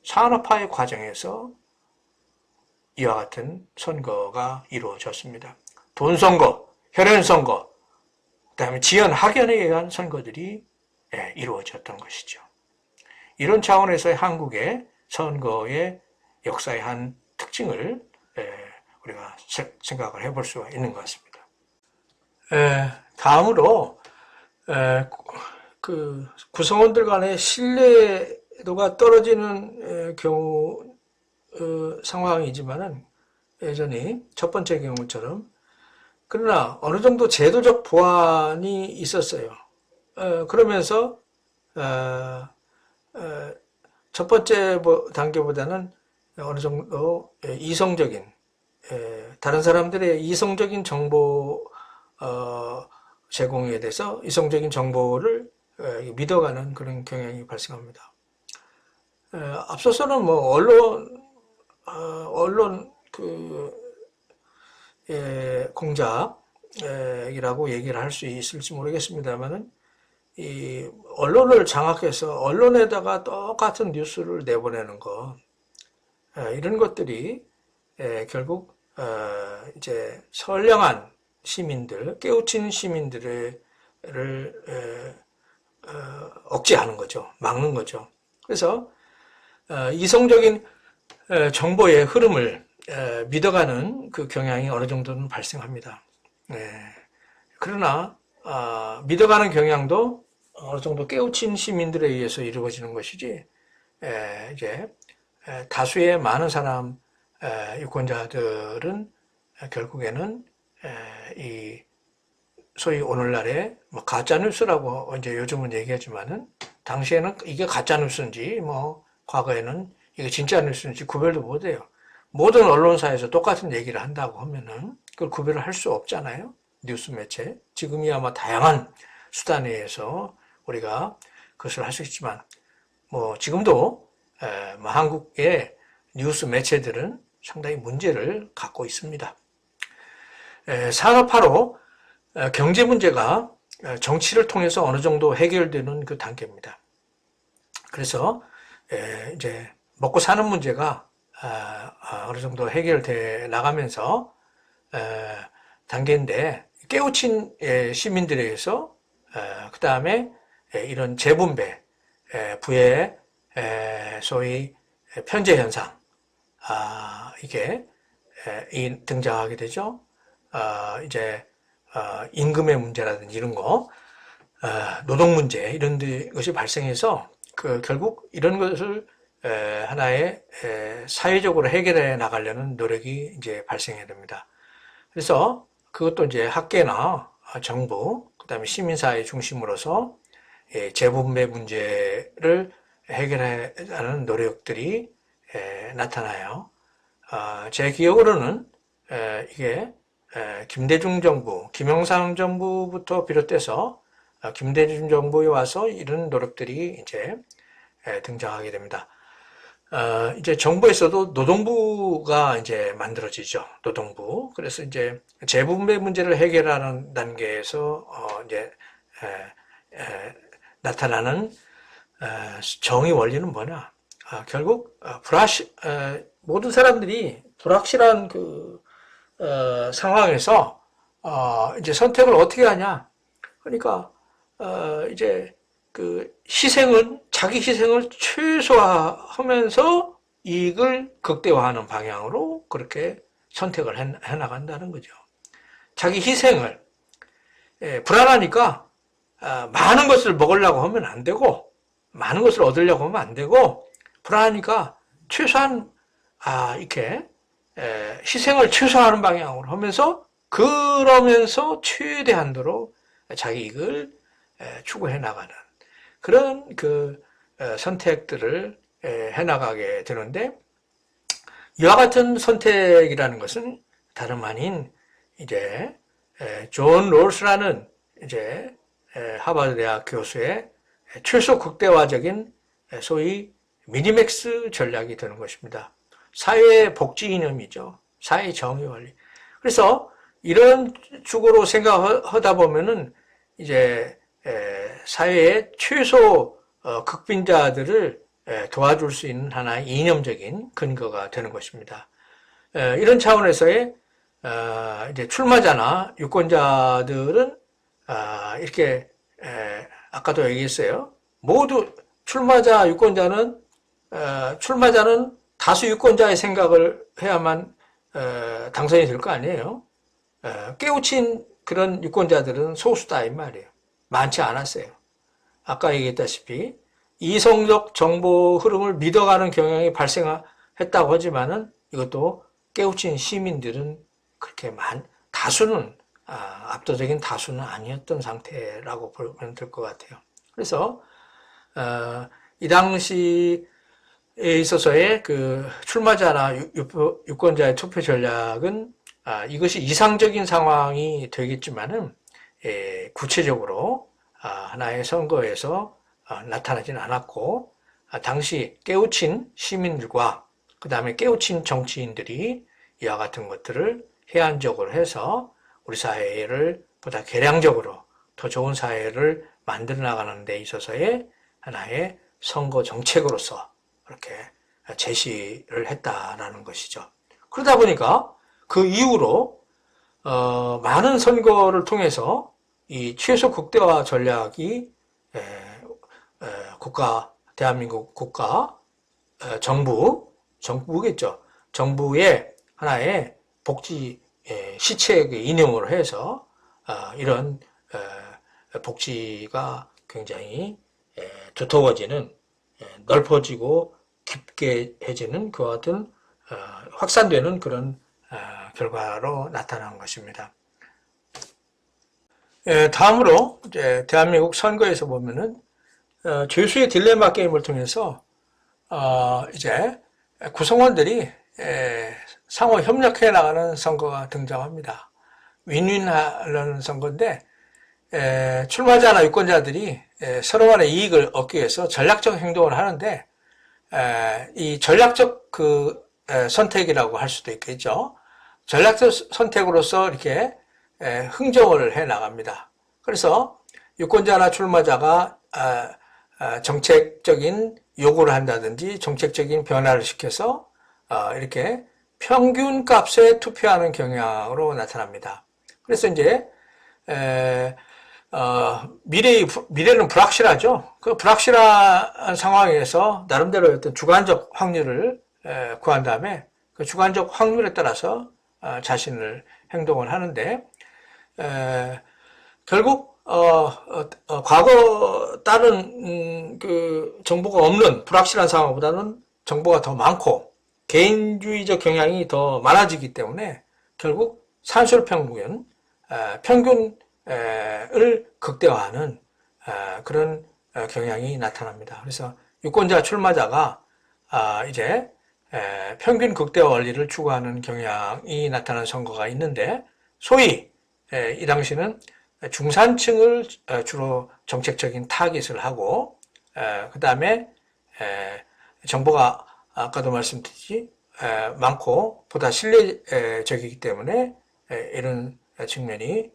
산업화의 과정에서 이와 같은 선거가 이루어졌습니다. 돈선거, 혈연선거, 그 다음에 지연, 학연에 의한 선거들이 이루어졌던 것이죠. 이런 차원에서의 한국의 선거의 역사의 한 특징을 우리가 생각을 해볼 수가 있는 것 같습니다. 다음으로 그 구성원들 간의 신뢰도가 떨어지는 경우 상황이지만은 여전히 첫 번째 경우처럼 그러나 어느 정도 제도적 보완이 있었어요. 그러면서 첫 번째 단계보다는 어느 정도 이성적인, 다른 사람들의 이성적인 정보 제공에 대해서 이성적인 정보를 믿어가는 그런 경향이 발생합니다. 앞서서는 뭐 언론 공작이라고 얘기를 할 수 있을지 모르겠습니다만은 이 언론을 장악해서 언론에다가 똑같은 뉴스를 내보내는 것, 이런 것들이 결국 이제 선량한 시민들, 깨우친 시민들을 억제하는 거죠. 막는 거죠. 그래서 이성적인 정보의 흐름을 믿어가는 그 경향이 어느 정도는 발생합니다. 그러나 믿어가는 경향도 어느 정도 깨우친 시민들에 의해서 이루어지는 것이지, 이제 다수의 많은 사람 유권자들은 결국에는 이 소위 오늘날의 뭐 가짜 뉴스라고 이제 요즘은 얘기하지만은, 당시에는 이게 가짜 뉴스인지 뭐 과거에는 이게 진짜 뉴스인지 구별도 못해요. 모든 언론사에서 똑같은 얘기를 한다고 하면은 그걸 구별을 할 수 없잖아요. 뉴스 매체. 지금이야 뭐 다양한 수단에 의해서 우리가 그것을 할 수 있지만, 뭐 지금도 뭐 한국의 뉴스 매체들은 상당히 문제를 갖고 있습니다. 산업화로 경제 문제가 정치를 통해서 어느 정도 해결되는 그 단계입니다. 그래서 이제 먹고 사는 문제가 어느 정도 해결돼 나가면서 단계인데, 깨우친 시민들에 의해서 그 다음에 이런 재분배, 부의 소위 편제 현상, 이게 등장하게 되죠. 이제 임금의 문제라든지 이런 거, 노동 문제 이런 것이 발생해서 결국 이런 것을 하나의 사회적으로 해결해 나가려는 노력이 이제 발생해야 됩니다. 그래서 그것도 이제 학계나 정부, 그다음에 시민사회 중심으로서 재분배 문제를 해결하는 노력들이 나타나요. 제 기억으로는 이게 김대중 정부, 김영삼 정부부터 비롯해서 김대중 정부에 와서 이런 노력들이 이제 등장하게 됩니다. 이제 정부에서도 노동부가 이제 만들어지죠. 노동부. 그래서 이제 재분배 문제를 해결하는 단계에서 이제 나타나는 정의 원리는 뭐냐? 결국 모든 사람들이 불확실한 상황에서 이제 선택을 어떻게 하냐? 그러니까 이제 자기 희생을 최소화하면서 이익을 극대화하는 방향으로 그렇게 선택을 해나간다는 거죠. 자기 희생을, 불안하니까 많은 것을 먹으려고 하면 안 되고, 많은 것을 얻으려고 하면 안 되고, 불안하니까 최소한 이렇게 희생을 최소화하는 방향으로 하면서, 그러면서 최대한도로 자기 이익을 추구해 나가는 그런 선택들을 해나가게 되는데, 이와 같은 선택이라는 것은 다름 아닌 이제 존 롤스라는 이제 하버드 대학 교수의 최소 극대화적인 소위 미니맥스 전략이 되는 것입니다. 사회 복지 이념이죠. 사회 정의 원리. 그래서 이런 축으로 생각하다 보면은 이제 사회의 최소 극빈자들을 도와줄 수 있는 하나의 이념적인 근거가 되는 것입니다. 이런 차원에서의 이제 출마자나 유권자들은 이렇게 아까도 얘기했어요. 모두 유권자는 다수 유권자의 생각을 해야만 당선이 될 거 아니에요. 깨우친 그런 유권자들은 소수다 이 말이에요. 많지 않았어요. 아까 얘기했다시피 이성적 정보 흐름을 믿어가는 경향이 발생했다고 하지만은 이것도 깨우친 시민들은 그렇게 다수는 압도적인 다수는 아니었던 상태라고 보면 될 것 같아요. 그래서 이 당시 있어서의 그 출마자나 유권자의 투표 전략은 이것이 이상적인 상황이 되겠지만은 구체적으로 하나의 선거에서 나타나진 않았고 당시 깨우친 시민들과 그 다음에 깨우친 정치인들이 이와 같은 것들을 해안적으로 해서 우리 사회를 보다 개량적으로 더 좋은 사회를 만들어 나가는 데 있어서의 하나의 선거 정책으로서 그렇게 제시를 했다라는 것이죠. 그러다 보니까 그 이후로 많은 선거를 통해서 이 최소 극대화 전략이 대한민국 국가 정부겠죠. 정부의 하나의 복지 시책의 인용을 해서 이런 복지가 굉장히 두터워지는 넓어지고 깊게해지는 그와 같은 확산되는 그런 결과로 나타난 것입니다. 다음으로 이제 대한민국 선거에서 보면은 죄수의 딜레마 게임을 통해서 이제 구성원들이 상호 협력해 나가는 선거가 등장합니다. 윈윈하는 선거인데 출마자나 유권자들이 서로 간의 이익을 얻기 위해서 전략적 행동을 하는데 이 전략적 선택이라고 할 수도 있겠죠. 전략적 선택으로서 이렇게 흥정을 해 나갑니다. 그래서 유권자나 출마자가 정책적인 요구를 한다든지 정책적인 변화를 시켜서 이렇게 평균값에 투표하는 경향으로 나타납니다. 그래서 이제 미래는 불확실하죠. 그 불확실한 상황에서 나름대로 어떤 주관적 확률을 구한 다음에 그 주관적 확률에 따라서 자신을 행동을 하는데 결국 과거 다른 그 정보가 없는 불확실한 상황보다는 정보가 더 많고 개인주의적 경향이 더 많아지기 때문에 결국 산술평균 평균을 극대화하는 그런 경향이 나타납니다. 그래서 유권자 출마자가 이제 평균 극대화 원리를 추구하는 경향이 나타나는 선거가 있는데 소위 이 당시는 중산층을 주로 정책적인 타깃을 하고 그 다음에 정보가 아까도 말씀드렸듯이 많고 보다 신뢰적이기 때문에 이런 측면이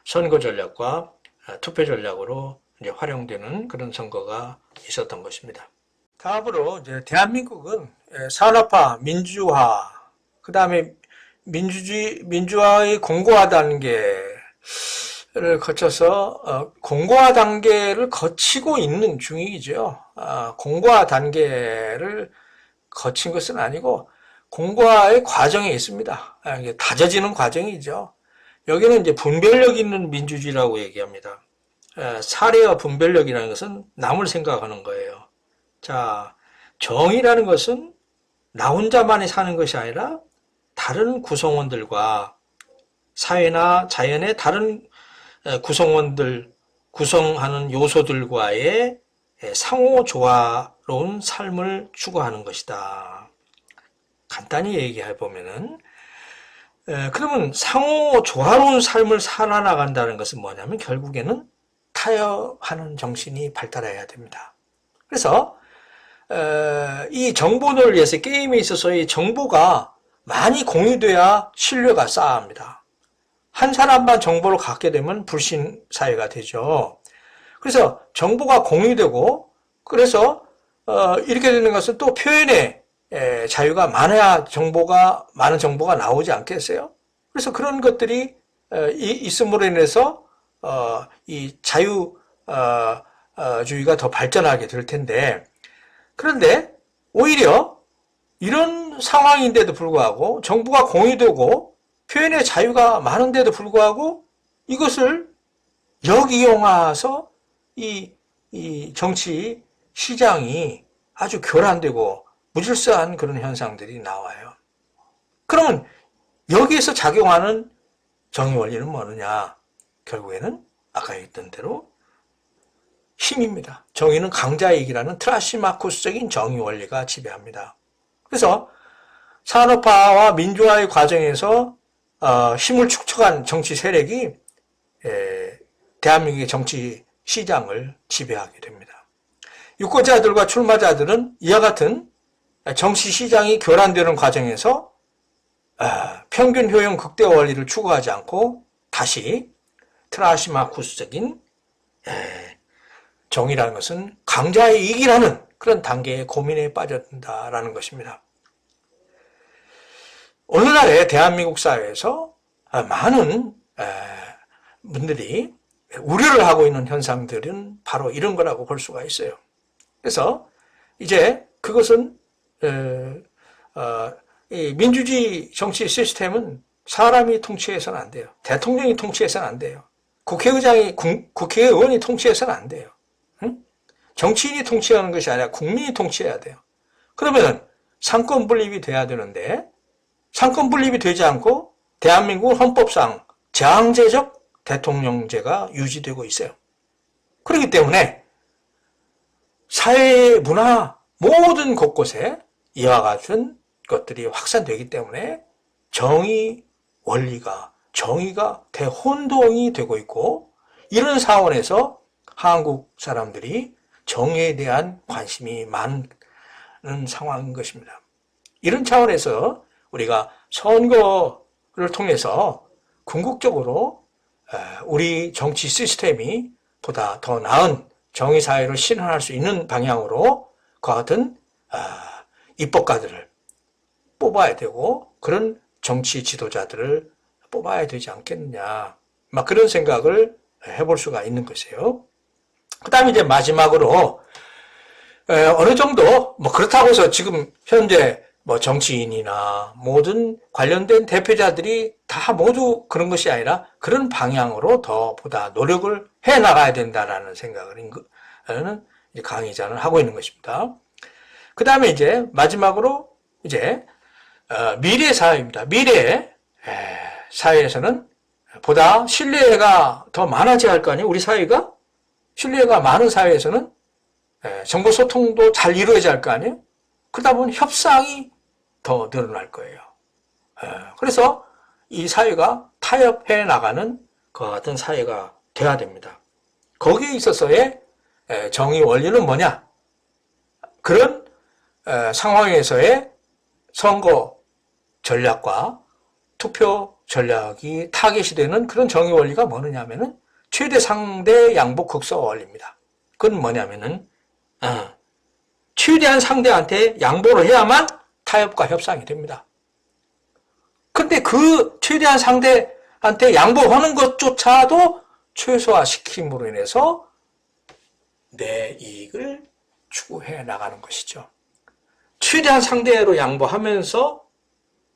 선거 전략과 투표 전략으로 이제 활용되는 그런 선거가 있었던 것입니다. 다음으로 이제 대한민국은 산업화, 민주화, 그 다음에 민주화의 공고화 단계를 거쳐서 공고화 단계를 거치고 있는 중이죠. 공고화 단계를 거친 것은 아니고 공고화의 과정에 있습니다. 이게 다져지는 과정이죠. 여기는 이제 분별력 있는 민주주의라고 얘기합니다. 사례와 분별력이라는 것은 남을 생각하는 거예요. 자, 정의라는 것은 나 혼자만이 사는 것이 아니라 다른 구성원들과 사회나 자연의 다른 구성원들, 구성하는 요소들과의 상호 조화로운 삶을 추구하는 것이다. 간단히 얘기해 보면은 그러면 상호 조화로운 삶을 살아나간다는 것은 뭐냐면 결국에는 타협하는 정신이 발달해야 됩니다. 그래서 이 정보를 위해서 게임에 있어서의 정보가 많이 공유돼야 신뢰가 쌓아갑니다. 한 사람만 정보를 갖게 되면 불신 사회가 되죠. 그래서 정보가 공유되고 그래서 이렇게 되는 것은 또 표현의 자유가 많아야 많은 정보가 나오지 않겠어요? 그래서 그런 것들이 있음으로 인해서 이 자유주의가 더 발전하게 될 텐데 그런데 오히려 이런 상황인데도 불구하고 정보가 공유되고 표현의 자유가 많은데도 불구하고 이것을 역이용해서 이 정치 시장이 아주 교란되고 무질서한 그런 현상들이 나와요. 그러면 여기에서 작용하는 정의 원리는 뭐느냐? 결국에는 아까 얘기했던 대로 힘입니다. 정의는 강자이익이라는 트라시마쿠스적인 정의 원리가 지배합니다. 그래서 산업화와 민주화의 과정에서 힘을 축적한 정치 세력이 대한민국의 정치 시장을 지배하게 됩니다. 유권자들과 출마자들은 이와 같은 정치 시장이 교란되는 과정에서 평균 효용 극대화 원리를 추구하지 않고 다시 트라시마쿠스적인 정의라는 것은 강자의 이익이라는 그런 단계의 고민에 빠져든다라는 것입니다. 오늘날의 대한민국 사회에서 많은 분들이 우려를 하고 있는 현상들은 바로 이런 거라고 볼 수가 있어요. 그래서 이제 그것은 이 민주주의 정치 시스템은 사람이 통치해서는 안 돼요. 대통령이 통치해서는 안 돼요. 국회의원이 통치해서는 안 돼요. 응? 정치인이 통치하는 것이 아니라 국민이 통치해야 돼요. 그러면 상권 분립이 돼야 되는데 상권 분립이 되지 않고 대한민국 헌법상 제왕제적 대통령제가 유지되고 있어요. 그렇기 때문에 사회, 문화 모든 곳곳에 이와 같은 것들이 확산되기 때문에 정의 원리가, 정의가 대혼동이 되고 있고 이런 사원에서 한국 사람들이 정의에 대한 관심이 많은 상황인 것입니다. 이런 차원에서 우리가 선거를 통해서 궁극적으로 우리 정치 시스템이 보다 더 나은 정의사회를 실현할 수 있는 방향으로 그와 같은 입법가들을 뽑아야 되고 그런 정치 지도자들을 뽑아야 되지 않겠느냐 막 그런 생각을 해볼 수가 있는 것이에요. 그 다음에 이제 마지막으로 어느 정도 뭐 그렇다고 해서 지금 현재 뭐 정치인이나 모든 관련된 대표자들이 다 모두 그런 것이 아니라 그런 방향으로 더 보다 노력을 해 나가야 된다라는 생각을 강의자는 하고 있는 것입니다. 그 다음에 이제 마지막으로 이제 미래 사회입니다. 미래 사회에서는 보다 신뢰가 더 많아져야 할 거 아니에요. 우리 사회가 신뢰가 많은 사회에서는 정보 소통도 잘 이루어져야 할 거 아니에요. 그러다 보면 협상이 더 늘어날 거예요. 그래서 이 사회가 타협해 나가는 그와 같은 사회가 돼야 됩니다. 거기에 있어서의 정의 원리는 뭐냐? 그런 상황에서의 선거 전략과 투표 전략이 타겟이 되는 그런 정의 원리가 뭐냐 하면은 최대 상대 양보 극소화 원리입니다. 그건 뭐냐면은 최대한 상대한테 양보를 해야만 타협과 협상이 됩니다. 근데 그 최대한 상대한테 양보하는 것조차도 최소화시킴으로 인해서 내 이익을 추구해 나가는 것이죠. 최대한 상대로 양보하면서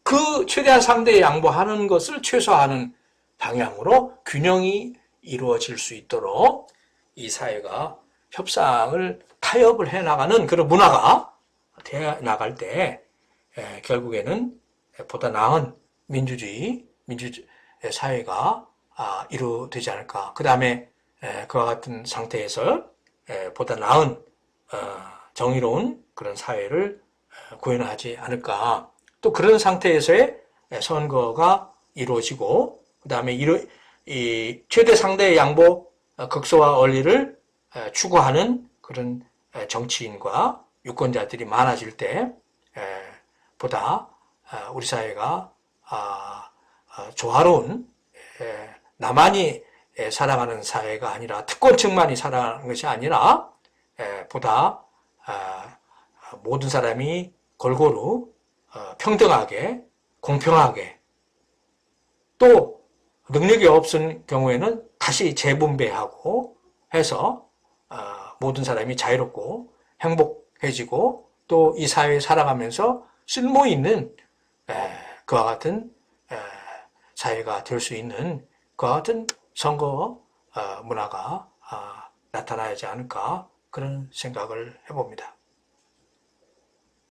그 최대한 상대에 양보하는 것을 최소화하는 방향으로 균형이 이루어질 수 있도록 이 사회가 협상을 타협을 해 나가는 그런 문화가 돼 나갈 때 결국에는 보다 나은 민주주의 사회가 이루어지지 않을까. 그 다음에 그와 같은 상태에서 보다 나은 정의로운 그런 사회를 구현하지 않을까. 또 그런 상태에서의 선거가 이루어지고 그 다음에 이 최대 상대의 양보 극소화 원리를 추구하는 그런 정치인과 유권자들이 많아질 때 보다 우리 사회가 조화로운 나만이 살아가는 사회가 아니라 특권층만이 살아가는 것이 아니라 보다 모든 사람이 골고루 평등하게 공평하게 또 능력이 없은 경우에는 다시 재분배하고 해서 모든 사람이 자유롭고 행복해지고 또 이 사회에 살아가면서 쓸모 있는 그와 같은 사회가 될 수 있는 그와 같은 선거 문화가 나타나야지 않을까 그런 생각을 해봅니다.